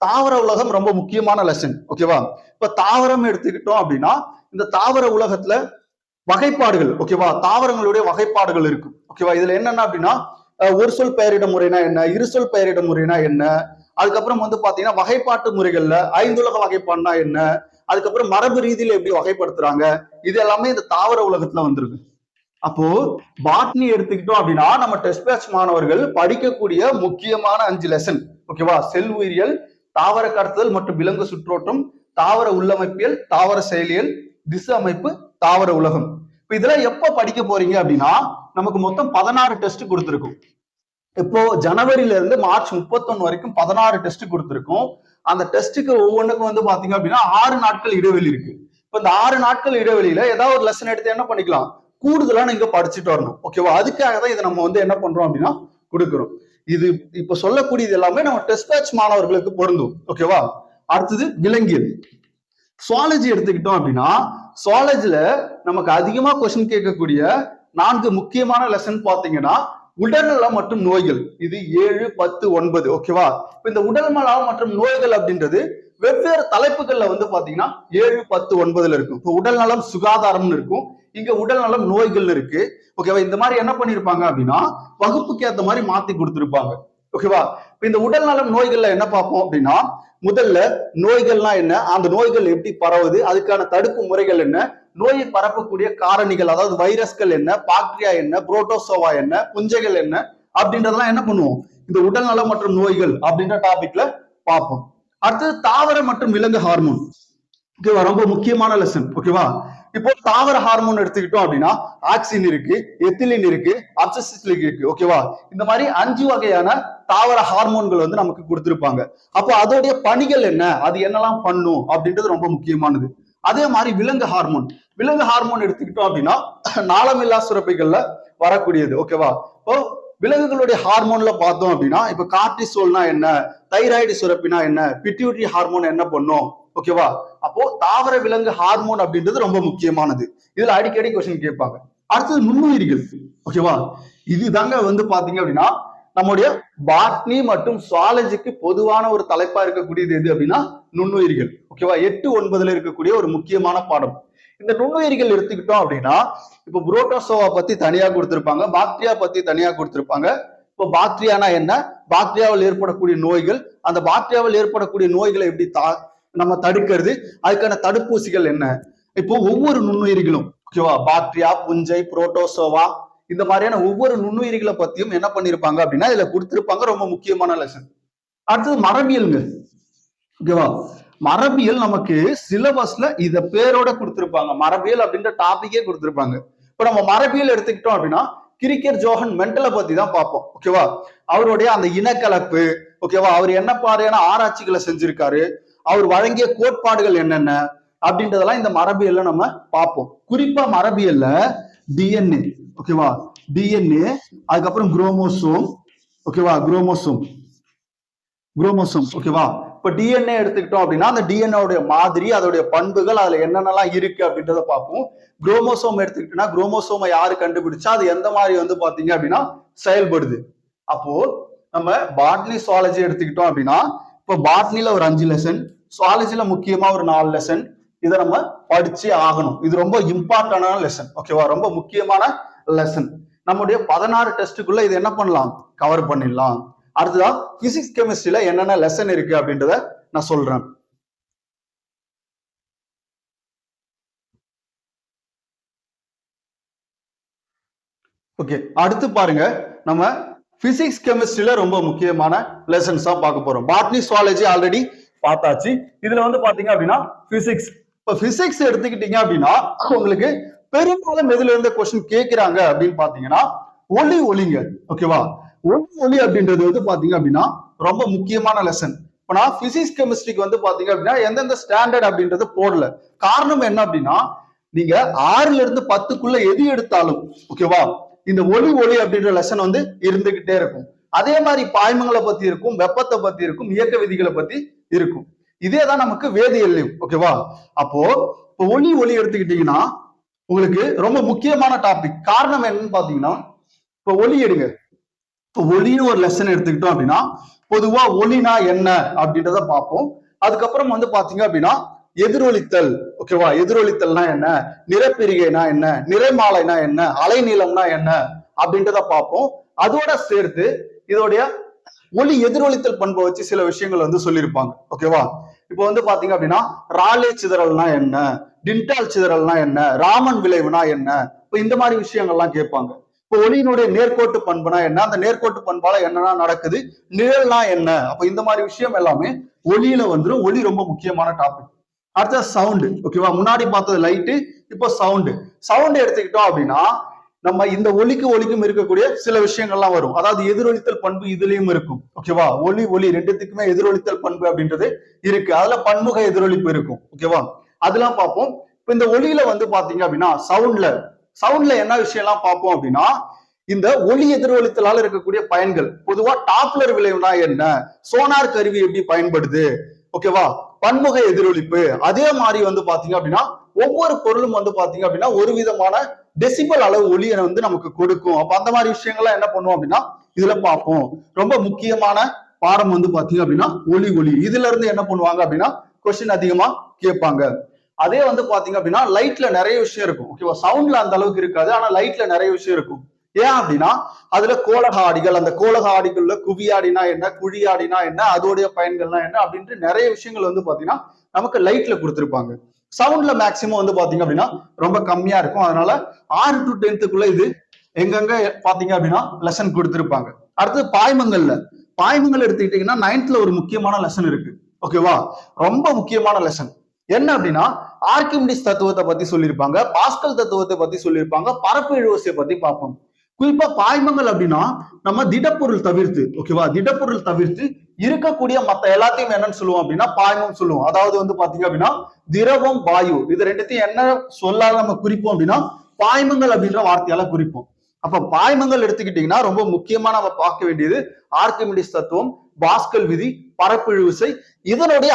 தாவர உலகம் ரொம்ப முக்கியமான லெசன். ஓகேவா. இப்ப தாவரம் எடுத்துக்கிட்டோம் அப்படின்னா இந்த தாவர உலகத்துல வகைப்பாடுகள். ஓகேவா. தாவரங்களுடைய வகைப்பாடுகள் இருக்கு. ஓகேவா. இதுல என்னன்னா அப்படின்னா ஒரு சொல் பெயரிட முறைனா என்ன, இரு சொல் பெயரிட முறைனா என்ன, அதுக்கப்புறம் வந்து பாத்தீங்கன்னா வகைப்பாட்டு முறைகள்ல ஐந்துலக வகைப்பாடுனா என்ன, அதுக்கப்புறம் மரபு ரீதியில எப்படி வகைப்படுத்துறாங்க, இது எல்லாமே இந்த தாவர உலகத்துல வந்திருக்கு. அப்போ பாட்னி எடுத்துக்கிட்டோம் அப்படின்னா நம்ம டெஸ்ட் பேட்ச் மாணவர்கள் படிக்கக்கூடிய முக்கியமான 5 லெசன். ஓகேவா. செல் உயிரியல், தாவர கடத்துதல் மற்றும் விலங்கு சுற்றோட்டம், தாவர உள்ளமைப்பியல், தாவர செயலியல், திசு அமைப்பு, தாவர உலகம். இப்ப இதெல்லாம் எப்ப படிக்க போறீங்க அப்படின்னா நமக்கு மொத்தம் 16 டெஸ்ட் கொடுத்திருக்கும். இப்போ ஜனவரியில இருந்து மார்ச் 31 வரைக்கும் 16 டெஸ்ட் கொடுத்திருக்கும். அந்த டெஸ்ட்டுக்கு ஒவ்வொன்றுக்கும் வந்து பாத்தீங்க அப்படின்னா 6 நாட்கள் இடைவெளி இருக்கு. இப்ப இந்த 6 நாட்கள் இடைவெளியில ஏதாவது ஒரு லெசன் எடுத்து என்ன பண்ணிக்கலாம், கூடுதலா நீங்க படிச்சுட்டு வரணும். ஓகேவா. அதுக்காக தான் இதை நம்ம வந்து என்ன பண்றோம் அப்படின்னா கொடுக்குறோம். இது இப்ப சொல்லக்கூடியது எல்லாமே நம்ம டெஸ்ட் பேட்ச் மாணவர்களுக்கு பொருந்தும். ஓகேவா. அடுத்தது விலங்கியல். சுவாலஜி எடுத்துக்கிட்டோம் அப்படின்னா சுவாலஜில நமக்கு அதிகமா கொஸ்டின் கேட்கக்கூடிய 4 முக்கியமான லெசன் பாத்தீங்கன்னா உடல்நலம் மற்றும் நோய்கள், இது 7, 10, 9. ஓகேவா. இப்ப இந்த உடல்நலம் மற்றும் நோய்கள் அப்படின்றது வெவ்வேறு தலைப்புகள்ல வந்து பாத்தீங்கன்னா 7, 10, 9 இருக்கும். இப்போ உடல்நலம் சுகாதாரம்னு இருக்கும், இங்க உடல்நலம் நோய்கள் இருக்கு. ஓகேவா. இந்த மாதிரி என்ன பண்ணிருப்பாங்க அப்படின்னா வகுப்புக்கு ஏற்ற மாதிரி மாத்தி கொடுத்திருப்பாங்க. ஓகேவா. இப்ப இந்த உடல்நலம் நோய்கள்ல என்ன பார்ப்போம் அப்படின்னா முதல்ல நோய்கள்னா என்ன, அந்த நோய்கள் எப்படி பரவுது, அதுக்கான தடுப்பு முறைகள் என்ன, நோயை பரப்பக்கூடிய காரணிகள் அதாவது வைரஸ்கள் என்ன, பாக்டீரியா என்ன, புரோட்டோசோவா என்ன, புஞ்சைகள் என்ன அப்படின்றதெல்லாம் என்ன பண்ணுவோம் இந்த உடல்நலம் மற்றும் நோய்கள் அப்படின்ற டாபிக்ல பார்ப்போம். அடுத்தது தாவர மற்றும் விலங்கு ஹார்மோன். ஓகேவா. ரொம்ப முக்கியமான லெசன். ஓகேவா. இப்போ தாவர ஹார்மோன் எடுத்துக்கிட்டோம் அப்படின்னா ஆக்சின் இருக்கு, எத்திலின் இருக்கு, அப்சசிஸ்லிக் இருக்கு. ஓகேவா. இந்த மாதிரி 5 வகையான தாவர ஹார்மோன்கள் வந்து நமக்கு கொடுத்திருப்பாங்க. அப்போ அதோடைய பணிகள் என்ன, அது என்னெல்லாம் பண்ணும் அப்படின்றது ரொம்ப முக்கியமானது. அதே மாதிரி விலங்கு ஹார்மோன். விலங்கு ஹார்மோன் எடுத்துக்கிட்டோம் அப்படின்னா நாளமில்லா சுரப்பிகள்ல வரக்கூடியது. ஓகேவா. இப்போ விலங்குகளுடைய ஹார்மோன்ல பார்த்தோம் அப்படின்னா இப்ப கார்டிசோல்னா என்ன, தைராய்டு சுரப்பினா என்ன, பிட்யூட்டரி ஹார்மோன் என்ன பண்ணும். ஓகேவா. அப்போ தாவர விலங்கு ஹார்மோன் அப்படின்றது ரொம்ப முக்கியமானது. இதுல அடிக்கடி கொஸ்டின் கேட்பாங்க. அடுத்தது நுண்ணுயிரிகள். ஓகேவா. இதுதாங்க வந்து பாத்தீங்க அப்படின்னா நம்முடைய பாட்னி மற்றும் சுவாலஜிக்கு பொதுவான ஒரு தலைப்பா இருக்கக்கூடியது எது அப்படின்னா நுண்ணுயிரிகள். ஓகேவா. 8, 9 இருக்கக்கூடிய ஒரு முக்கியமான பாடம். இந்த நுண்ணுயிரிகள் எடுத்துக்கிட்டோம் அப்படின்னா இப்போ புரோட்டோசோவா பத்தி தனியா கொடுத்திருப்பாங்க, பாக்டீரியா பத்தி தனியா கொடுத்திருப்பாங்க. இப்போ பாக்டீரியானா என்ன, பாக்டீரியாவில் ஏற்படக்கூடிய நோய்கள், அந்த பாக்டீரியாவில் ஏற்படக்கூடிய நோய்களை எப்படி நம்ம தடுக்கிறது, அதுக்கான தடுப்பூசிகள் என்ன. இப்போ ஒவ்வொரு நுண்ணுயிரிகளும் ஓகேவா, பாக்டீரியா, புஞ்சை, புரோட்டோசோவா, இந்த மாதிரியான ஒவ்வொரு நுண்ணுயிரிகளை பத்தியும் என்ன பண்ணிருப்பாங்க அப்படின்னா இதுல கொடுத்திருப்பாங்க. ரொம்ப முக்கியமான லெசன். அடுத்தது மரபியல்ங்க. ஓகேவா. மரபியல் நமக்கு சிலபஸ்ல இத பேரோட கொடுத்திருப்பாங்க. மரபியல் அப்படின்ற டாபிக்கே கொடுத்திருப்பாங்க. இப்ப நம்ம மரபியல் எடுத்துக்கிட்டோம் அப்படின்னா கிரிக்கெட் ஜோஹன் மெண்டலை பத்தி தான் பார்ப்போம். ஓகேவா. அவருடைய அந்த இனக்கலப்பு, ஓகேவா, அவர் என்ன மாதிரியான ஆராய்ச்சிகளை செஞ்சிருக்காரு, அவர் வழங்கிய கோட்பாடுகள் என்னென்ன அப்படின்றதெல்லாம் இந்த மரபியல்ல நம்ம பார்ப்போம். குறிப்பா மரபியல்ல டிஎன்ஏ. ஓகேவா. டிஎன்ஏ, அதுக்கப்புறம் குரோமோசோம். ஓகேவா. குரோமோசோம். ஓகேவா. இப்ப டிஎன்ஏ எடுத்துக்கிட்டோம் அப்படின்னா அந்த டிஎன்ஏ மாதிரி அதோடைய பண்புகள் அதுல என்னென்னலாம் இருக்கு அப்படின்றத பார்ப்போம். குரோமோசோம் எடுத்துக்கிட்டோம்னா குரோமோசோமை யாரு கண்டுபிடிச்சா அது எந்த மாதிரி வந்து பாத்தீங்க அப்படின்னா செயல்படுது. அப்போ நம்ம பாட்னி சுவாலஜி எடுத்துக்கிட்டோம் அப்படின்னா இப்போ பாட்னில ஒரு 5 லெசன், சுவாலஜில முக்கியமா ஒரு 4 லெசன், இதை நம்ம படிச்சு ஆகணும். இது ரொம்ப இம்பார்ட்டன்டான லெசன். ஓகேவா, ரொம்ப முக்கியமான லெசன். நம்முடைய 16 டெஸ்ட்டுக்குள்ள இது என்ன பண்ணலாம், கவர் பண்ணிடலாம். அடுத்ததான் பிசிக்ஸ் கெமிஸ்ட்ரியில என்னென்ன லெசன் இருக்கு அப்படின்றத நான் சொல்றேன். ஓகே, அடுத்து பாருங்க, நம்ம பிசிக்ஸ் கெமிஸ்ட்ரியில ரொம்ப முக்கியமான லெசன்ஸ் தான் பார்க்க போறோம். பாட்னி சுவாலஜி ஆல்ரெடி பார்த்தாச்சு. இதுல வந்து பாத்தீங்க அப்படின்னா பிசிக்ஸ். இப்ப பிசிக்ஸ் எடுத்துக்கிட்டீங்க அப்படின்னா உங்களுக்கு பெரும்பாலும் எதுல இருந்து கொஸ்டின் கேட்கிறாங்க அப்படின்னு பாத்தீங்கன்னா ஒளிங்க. ஓகேவா, ஒளி அப்படின்றது வந்து பாத்தீங்க அப்படின்னா ரொம்ப முக்கியமான லெசன். இப்ப நான் பிசிக்ஸ் கெமிஸ்ட்ரிக்கு வந்து பாத்தீங்க அப்படின்னா எந்தெந்த ஸ்டாண்டர்ட் அப்படின்றது போடல. காரணம் என்ன அப்படின்னா நீங்க 6ல இருந்து 10க்குள்ள எது எடுத்தாலும் ஓகேவா இந்த ஒளி அப்படின்ற லெசன் வந்து இருந்துகிட்டே இருக்கும். அதே மாதிரி பாய்மங்களை பத்தி இருக்கும், வெப்பத்தை பத்தி இருக்கும், இயக்க விதிகளை பத்தி இருக்கும். இதேதான் நமக்கு வேதியியலையும். ஓகேவா, அப்போ இப்போ ஒளி எடுத்துக்கிட்டீங்கன்னா உங்களுக்கு ரொம்ப முக்கியமான டாபிக். காரணம் என்னன்னு பாத்தீங்கன்னா இப்ப ஒளி எடுங்க. இப்போ ஒளின்னு ஒரு லெசன் எடுத்துக்கிட்டோம் அப்படின்னா பொதுவா ஒளினா என்ன அப்படின்றத பார்ப்போம். அதுக்கப்புறம் வந்து பாத்தீங்க அப்படின்னா எதிரொலித்தல். ஓகேவா, எதிரொலித்தல்னா என்ன, நிறப்பிரிகைனா என்ன, நிறைமாலைனா என்ன, அலைநீளம்னா என்ன அப்படின்றத பார்ப்போம். அதோட சேர்த்து இதோடைய ஒளி எதிரொலித்தல் பண்பை வச்சு சில விஷயங்கள் வந்து சொல்லியிருப்பாங்க. ஓகேவா, இப்போ வந்து பாத்தீங்க அப்படின்னா ராலே சிதறல்னா என்ன, டின்டால் சிதறல்னா என்ன, ராமன் விளைவுனா என்ன, இப்போ இந்த மாதிரி விஷயங்கள்லாம் கேட்பாங்க. இப்போ ஒளியினுடைய நேர்கோட்டு பண்புனா என்ன, அந்த நேர்கோட்டு பண்பால என்னன்னா நடக்குது, நிழல்னா என்ன, அப்ப இந்த மாதிரி விஷயம் எல்லாமே ஒளியில வந்துடும். ஒளி ரொம்ப முக்கியமான டாபிக். அடுத்த சவுண்டு. ஓகேவா, முன்னாடி பார்த்தது லைட்டு, இப்போ சவுண்டு எடுத்துக்கிட்டோம் அப்படின்னா நம்ம இந்த ஒலிக்கும் இருக்கக்கூடிய சில விஷயங்கள்லாம் வரும். அதாவது எதிரொலித்தல் பண்பு இதுலயும் இருக்கும். ஓகேவா, ஒளி ரெண்டுத்துக்குமே எதிரொலித்தல் பண்பு அப்படின்றது இருக்கு. அதுல பன்முக எதிரொலிப்பு இருக்கும். ஓகேவா, அதெல்லாம் பார்ப்போம். இப்ப இந்த ஒலியில வந்து பாத்தீங்க அப்படின்னா சவுண்ட்ல என்ன விஷயம் எல்லாம் பார்ப்போம் அப்படின்னா இந்த ஒளி எதிரொலித்தலால இருக்கக்கூடிய பயன்கள். பொதுவா டாப்லர் விளைவுனா என்ன, சோனார் கருவி எப்படி பயன்படுது, ஓகேவா, பன்முக எதிரொலிப்பு. அதே மாதிரி வந்து பாத்தீங்க அப்படின்னா ஒவ்வொரு பொருளும் வந்து பாத்தீங்க அப்படின்னா ஒரு விதமான டெசிபல் அளவு ஒளியை வந்து நமக்கு கொடுக்கும். அப்ப அந்த மாதிரி விஷயங்கள்லாம் என்ன பண்ணுவோம் அப்படின்னா இதுல பார்ப்போம். ரொம்ப முக்கியமான பாடம் வந்து பாத்தீங்க அப்படின்னா ஒளி இதுல இருந்து என்ன பண்ணுவாங்க அப்படின்னா கொஸ்டின் அதிகமா கேட்பாங்க. அதே வந்து பாத்தீங்க அப்படின்னா லைட்ல நிறைய விஷயம் இருக்கும். ஓகேவா, சவுண்ட்ல அந்த அளவுக்கு இருக்காது, ஆனா லைட்ல நிறைய விஷயம் இருக்கும். ஏன் அப்படின்னா அதுல கோலக ஆடிகள், அந்த கோலக ஆடிகள்ல குவியாடினா என்ன, குழியாடினா என்ன, அதோடைய பயன்கள்னா என்ன அப்படின்ட்டு நிறைய விஷயங்கள் வந்து பாத்தீங்கன்னா நமக்கு லைட்ல கொடுத்துருப்பாங்க. சவுண்ட்ல மேக்சிமம் வந்து பாத்தீங்க அப்படின்னா ரொம்ப கம்மியா இருக்கும். அதனால 6 to 10க்குள்ள இது எங்கெங்க பாத்தீங்க அப்படின்னா லெசன் கொடுத்துருப்பாங்க. அடுத்து பாய்மங்கள் எடுத்துக்கிட்டீங்கன்னா 9th ஒரு முக்கியமான லெசன் இருக்கு. ஓகேவா, ரொம்ப முக்கியமான லெசன் என்ன அப்படின்னா ஆர்கிமிடிஸ் தத்துவத்தை பத்தி சொல்லியிருப்பாங்க, பாஸ்கல் தத்துவத்தை பத்தி சொல்லியிருப்பாங்க, பரப்பு இழுவிசையை பத்தி பார்ப்போம். குறிப்பா பாய்மங்கள் அப்படின்னா நம்ம திடப்பொருள் தவிர்த்து, ஓகேவா, திடப்பொருள் தவிர்த்து இருக்கக்கூடிய மத்த எல்லாத்தையும் என்னன்னு சொல்லுவோம் அப்படின்னா பாய்மம் சொல்லுவோம். அதாவது வந்து பாத்தீங்க அப்படின்னா திரவம், வாயு, இது ரெண்டுத்தையும் என்ன சொல்லாத நம்ம குறிப்போம் அப்படின்னா பாய்மங்கள் அப்படின்ற வார்த்தையால குறிப்போம். அப்ப பாய்மங்கள் எடுத்துக்கிட்டீங்கன்னா ரொம்ப முக்கியமா நம்ம பார்க்க வேண்டியது ஆர்கிமிடிஸ் தத்துவம், பாஸ்கல் விதி, பரப்பிழு விசை, இதனுடைய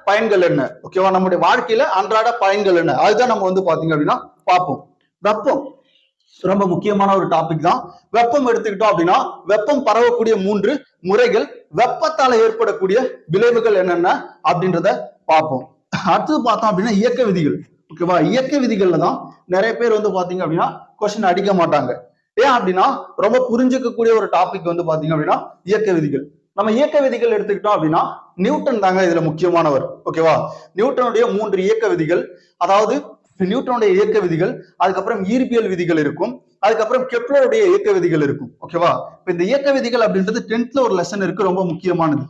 பயன்கள் என்ன, ஓகேவா, நம்முடைய வாழ்க்கையில அன்றாட பயன்கள் என்ன, அதுதான் நம்ம வந்து பாத்தீங்க அப்படின்னா பார்ப்போம். வெப்பம் ரொம்ப முக்கியமான ஒரு டாபிக் தான். வெப்பம் எடுத்துக்கிட்டோம் அப்படின்னா வெப்பம் பரவக்கூடிய 3 முறைகள், வெப்பத்தால ஏற்படக்கூடிய விளைவுகள் என்னென்ன அப்படின்றத பார்ப்போம். அடுத்தது பார்த்தோம் அப்படின்னா இயக்க விதிகள். ஓகேவா, இயக்க விதிகள்ல தான் நிறைய பேர் வந்து பாத்தீங்க அப்படின்னா கொஸ்டின் அடிக்க மாட்டாங்க. ஏன் அப்படின்னா ரொம்ப புரிஞ்சுக்கக்கூடிய ஒரு டாபிக் வந்து பாத்தீங்க அப்படின்னா இயக்க விதிகள். நம்ம இயக்க விதிகள் எடுத்துக்கிட்டோம் அப்படின்னா நியூட்டன் தாங்க இதுல முக்கியமானவர். ஓகேவா, நியூட்டனுடைய 3 இயக்க விதிகள், அதாவது நியூட்டனுடைய இயக்க விதிகள், அதுக்கப்புறம் ஈர்ப்பியல் விதிகள் இருக்கும், அதுக்கப்புறம் கெப்லருடைய இயக்க விதிகள் இருக்கும். ஓகேவா, இப்ப இந்த இயக்க விதிகள் அப்படின்றது 10th ஒரு லெசன் இருக்கு, ரொம்ப முக்கியமானது.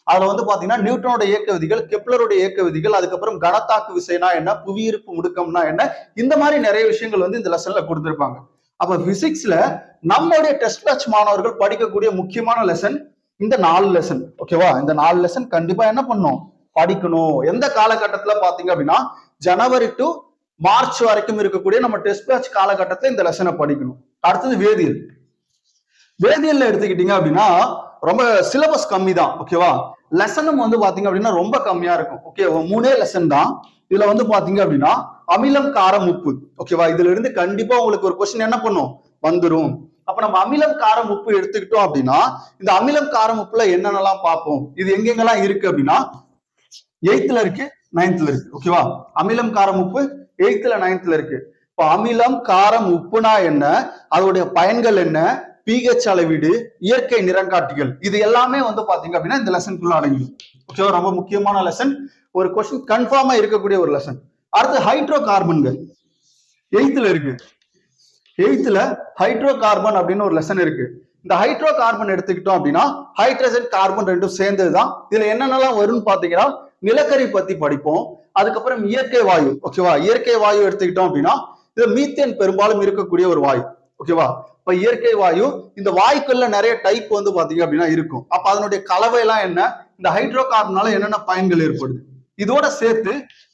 அதுல வந்து பாத்தீங்கன்னா நியூட்டனுடைய இயக்க விதிகள், கெப்லருடைய இயக்க விதிகள், அதுக்கப்புறம் கனத்தாக்கு விசைனா என்ன, புவியீர்ப்பு முடுக்கம்னா என்ன, இந்த மாதிரி நிறைய விஷயங்கள் வந்து இந்த லெசன்ல கொடுத்திருப்பாங்க. அப்ப பிசிக்ஸ்ல நம்மளுடைய டெஸ்ட் பேட்ச் மாணவர்கள் படிக்கக்கூடிய முக்கியமான லெசன் இந்த 4 லெசன். ஓகேவா, இந்த 4 லெசன் கண்டிப்பா என்ன பண்ணும், படிக்கணும். எந்த காலகட்டத்துல பாத்தீங்க அப்படின்னா ஜனவரி டு மார்ச் வரைக்கும் இருக்கக்கூடிய நம்ம டெஸ்ட் பேட்ச் காலகட்டத்துல இந்த லெசனை படிக்கணும். அடுத்தது வேதியியல்ல எடுத்துக்கிட்டீங்க அப்படின்னா ரொம்ப சிலபஸ் கம்மி தான். ஓகேவா, லெசனும் வந்து பாத்தீங்க அப்படின்னா ரொம்ப கம்மியா இருக்கும். ஓகே, 3 லெசன் தான். இதுல வந்து பாத்தீங்க அப்படின்னா அமிலம் காரம் உப்பு. ஓகேவா, இதுல இருந்து கண்டிப்பா உங்களுக்கு ஒரு கொஸ்டின் என்ன பண்ணும் வந்துரும். அப்ப நம்ம அமிலம் காரம் உப்பு எடுத்துக்கிட்டோம் அப்படின்னா இந்த அமிலம் காரம் உப்புல என்னென்னலாம் பார்ப்போம், இது எங்கெங்கெல்லாம் இருக்கு அப்படின்னா 8th இருக்கு, 9th இருக்கு. ஓகேவா, அமிலம் காரம் உப்பு 8th 9th இருக்கு. இப்ப அமிலம் காரம் உப்புனா என்ன, அதோடைய பயன்கள் என்ன, pH அளவீடு, இயற்கை நிறங்காட்டிகள், இது எல்லாமே வந்து பாத்தீங்க அப்படின்னா இந்த லெசனுக்குள்ள அடங்கிடும். ஓகேவா, ரொம்ப முக்கியமான லெசன், ஒரு கொஸ்டின் கன்ஃபார்மா இருக்கக்கூடிய ஒரு லெசன். அடுத்து ஹைட்ரோ கார்பன்கள் 8th இருக்கு. 8th ஹைட்ரோ கார்பன் அப்படின்னு ஒரு லெசன் இருக்கு. இந்த ஹைட்ரோ கார்பன் எடுத்துக்கிட்டோம் அப்படின்னா ஹைட்ரஜன் கார்பன் ரெண்டும் சேர்ந்ததுதான். இதுல என்னென்னலாம் வரும்னு பாத்தீங்கன்னா நிலக்கரி பத்தி படிப்போம். அதுக்கப்புறம் இயற்கை வாயு. ஓகேவா, இயற்கை வாயு எடுத்துக்கிட்டோம் அப்படின்னா இது மீத்தேன் பெரும்பாலும் இருக்கக்கூடிய ஒரு வாயு. ஓகேவா, இப்ப இயற்கை வாயு, இந்த வாயுக்கள்ல நிறைய டைப் வந்து பாத்தீங்க அப்படின்னா இருக்கும். அப்ப அதனுடைய கலவை எல்லாம் என்ன, இந்த ஹைட்ரோ கார்பனால என்னென்ன பயன்கள் ஏற்படுது. இதோட சேர்த்து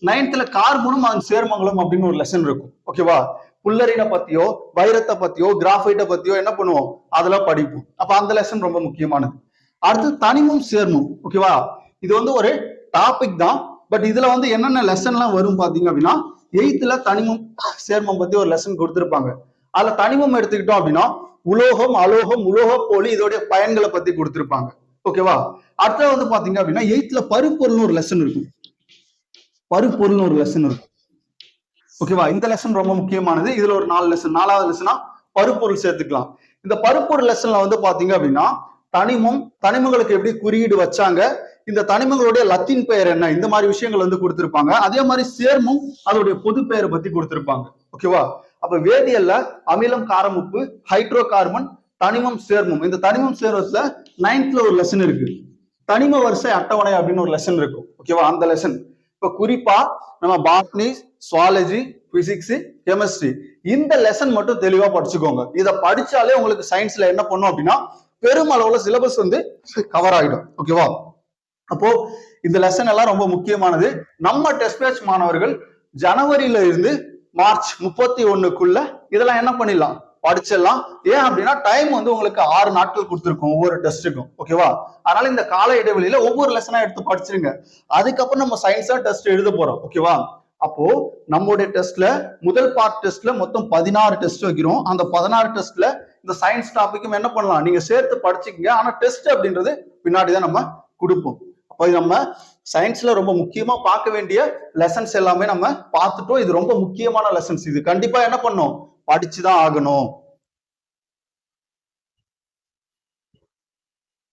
9th கார்பனும் அதன் சேர்மங்களும் அப்படின்னு ஒரு லெசன் இருக்கும். ஓகேவா, புல்லரினை பத்தியோ வைரத்தை பத்தியோ கிராஃபைட்டை பத்தியோ என்ன பண்ணுவோம் அதெல்லாம் படிப்போம். அப்ப அந்த லெசன் ரொம்ப முக்கியமானது. அடுத்து தனிமம் சேர்மம். ஓகேவா, இது வந்து ஒரு டாபிக் தான், பட் இதுல வந்து என்னென்ன லெசன் எல்லாம் வரும் பாத்தீங்க அப்படின்னா 8th தனிமம் சேர்மம் பத்தி ஒரு லெசன் கொடுத்திருப்பாங்க. அதுல தனிமம் எடுத்துக்கிட்டோம் அப்படின்னா உலோகம், அலோகம், உலோக போலி, இதோடைய பயன்களை பத்தி கொடுத்திருப்பாங்க. ஓகேவா, அடுத்த வந்து பாத்தீங்க அப்படின்னா 8th பருப்பொருள்னு ஒரு லெசன் இருக்கும். பருப்பொருள்னு ஒரு லெசன் இருக்கும். ஓகேவா, இந்த லெசன் ரொம்ப முக்கியமானது. இதுல ஒரு 4 லெசன், 4வது லெசனா பருப்பொருள் சேர்த்துக்கலாம். இந்த பருப்பொருள் லெசன்ல வந்து பாத்தீங்க அப்படின்னா தனிமங்களுக்கு எப்படி குறியீடு வச்சாங்க, இந்த தனிமங்களுடைய லத்தீன் பெயர் என்ன, இந்த மாதிரி விஷயங்கள் வந்து கொடுத்திருப்பாங்க. அதே மாதிரி சேர்மம் அதோடைய பொது பெயரை பத்தி கொடுத்திருப்பாங்க. ஓகேவா, அப்ப வேதியியல்ல அமிலம் காரம் உப்பு, ஹைட்ரோ கார்பன், தனிமம் சேர்மம், இந்த தனிமம் சேர்மத்துல 9th ஒரு லெசன் இருக்கு. தனிம வரிசை அட்டவணை அப்படின்னு ஒரு லெசன் இருக்கும். ஓகேவா, அந்த லெசன் இப்ப குறிப்பா நம்ம பாட்னி, சுவாலஜி, பிசிக்ஸ், கெமிஸ்ட்ரி, இந்த லெசன் மட்டும் தெளிவா படிச்சுக்கோங்க. இதை படிச்சாலே உங்களுக்கு சயின்ஸ்ல என்ன பண்ணும் அப்படின்னா பெருமளவுல சிலபஸ் வந்து கவர் ஆகிடும். ஓகேவா, அப்போ இந்த லெசன் எல்லாம் ரொம்ப முக்கியமானது. நம்ம டெஸ்ட் பேட்ச் மாணவர்கள் ஜனவரியில இருந்து மார்ச் 31க்குள்ள இதெல்லாம் என்ன பண்ணிடலாம் படிச்சிடலாம். ஏன் அப்படின்னா டைம் வந்து உங்களுக்கு 6 நாட்கள் கொடுத்துருக்கோம் ஒவ்வொரு டெஸ்ட்டுக்கும். ஓகேவா, அதனால இந்த கால இடைவெளியில ஒவ்வொரு லெசனா எடுத்து படிச்சிருங்க. அதுக்கப்புறம் நம்ம சயின்ஸா டெஸ்ட் எழுத போறோம். ஓகேவா, அப்போ நம்மளுடைய டெஸ்ட்ல முதல் பார்ட் டெஸ்ட்ல மொத்தம் 16 டெஸ்ட் வைக்கிறோம். அந்த 16 டெஸ்ட்ல இந்த சயின்ஸ் டாபிக்கும் என்ன பண்ணலாம் நீங்க சேர்த்து படிச்சுக்கங்க. ஆனா டெஸ்ட் அப்படின்றது பின்னாடிதான் நம்ம கொடுப்போம். அப்போ நம்ம சயின்ஸ்ல ரொம்ப முக்கியமா பார்க்க வேண்டிய லெசன்ஸ் எல்லாமே நம்ம பார்த்துட்டோம். இது ரொம்ப முக்கியமான லெசன்ஸ், இது கண்டிப்பா என்ன பண்ணும் படிச்சுதான் ஆகணும்.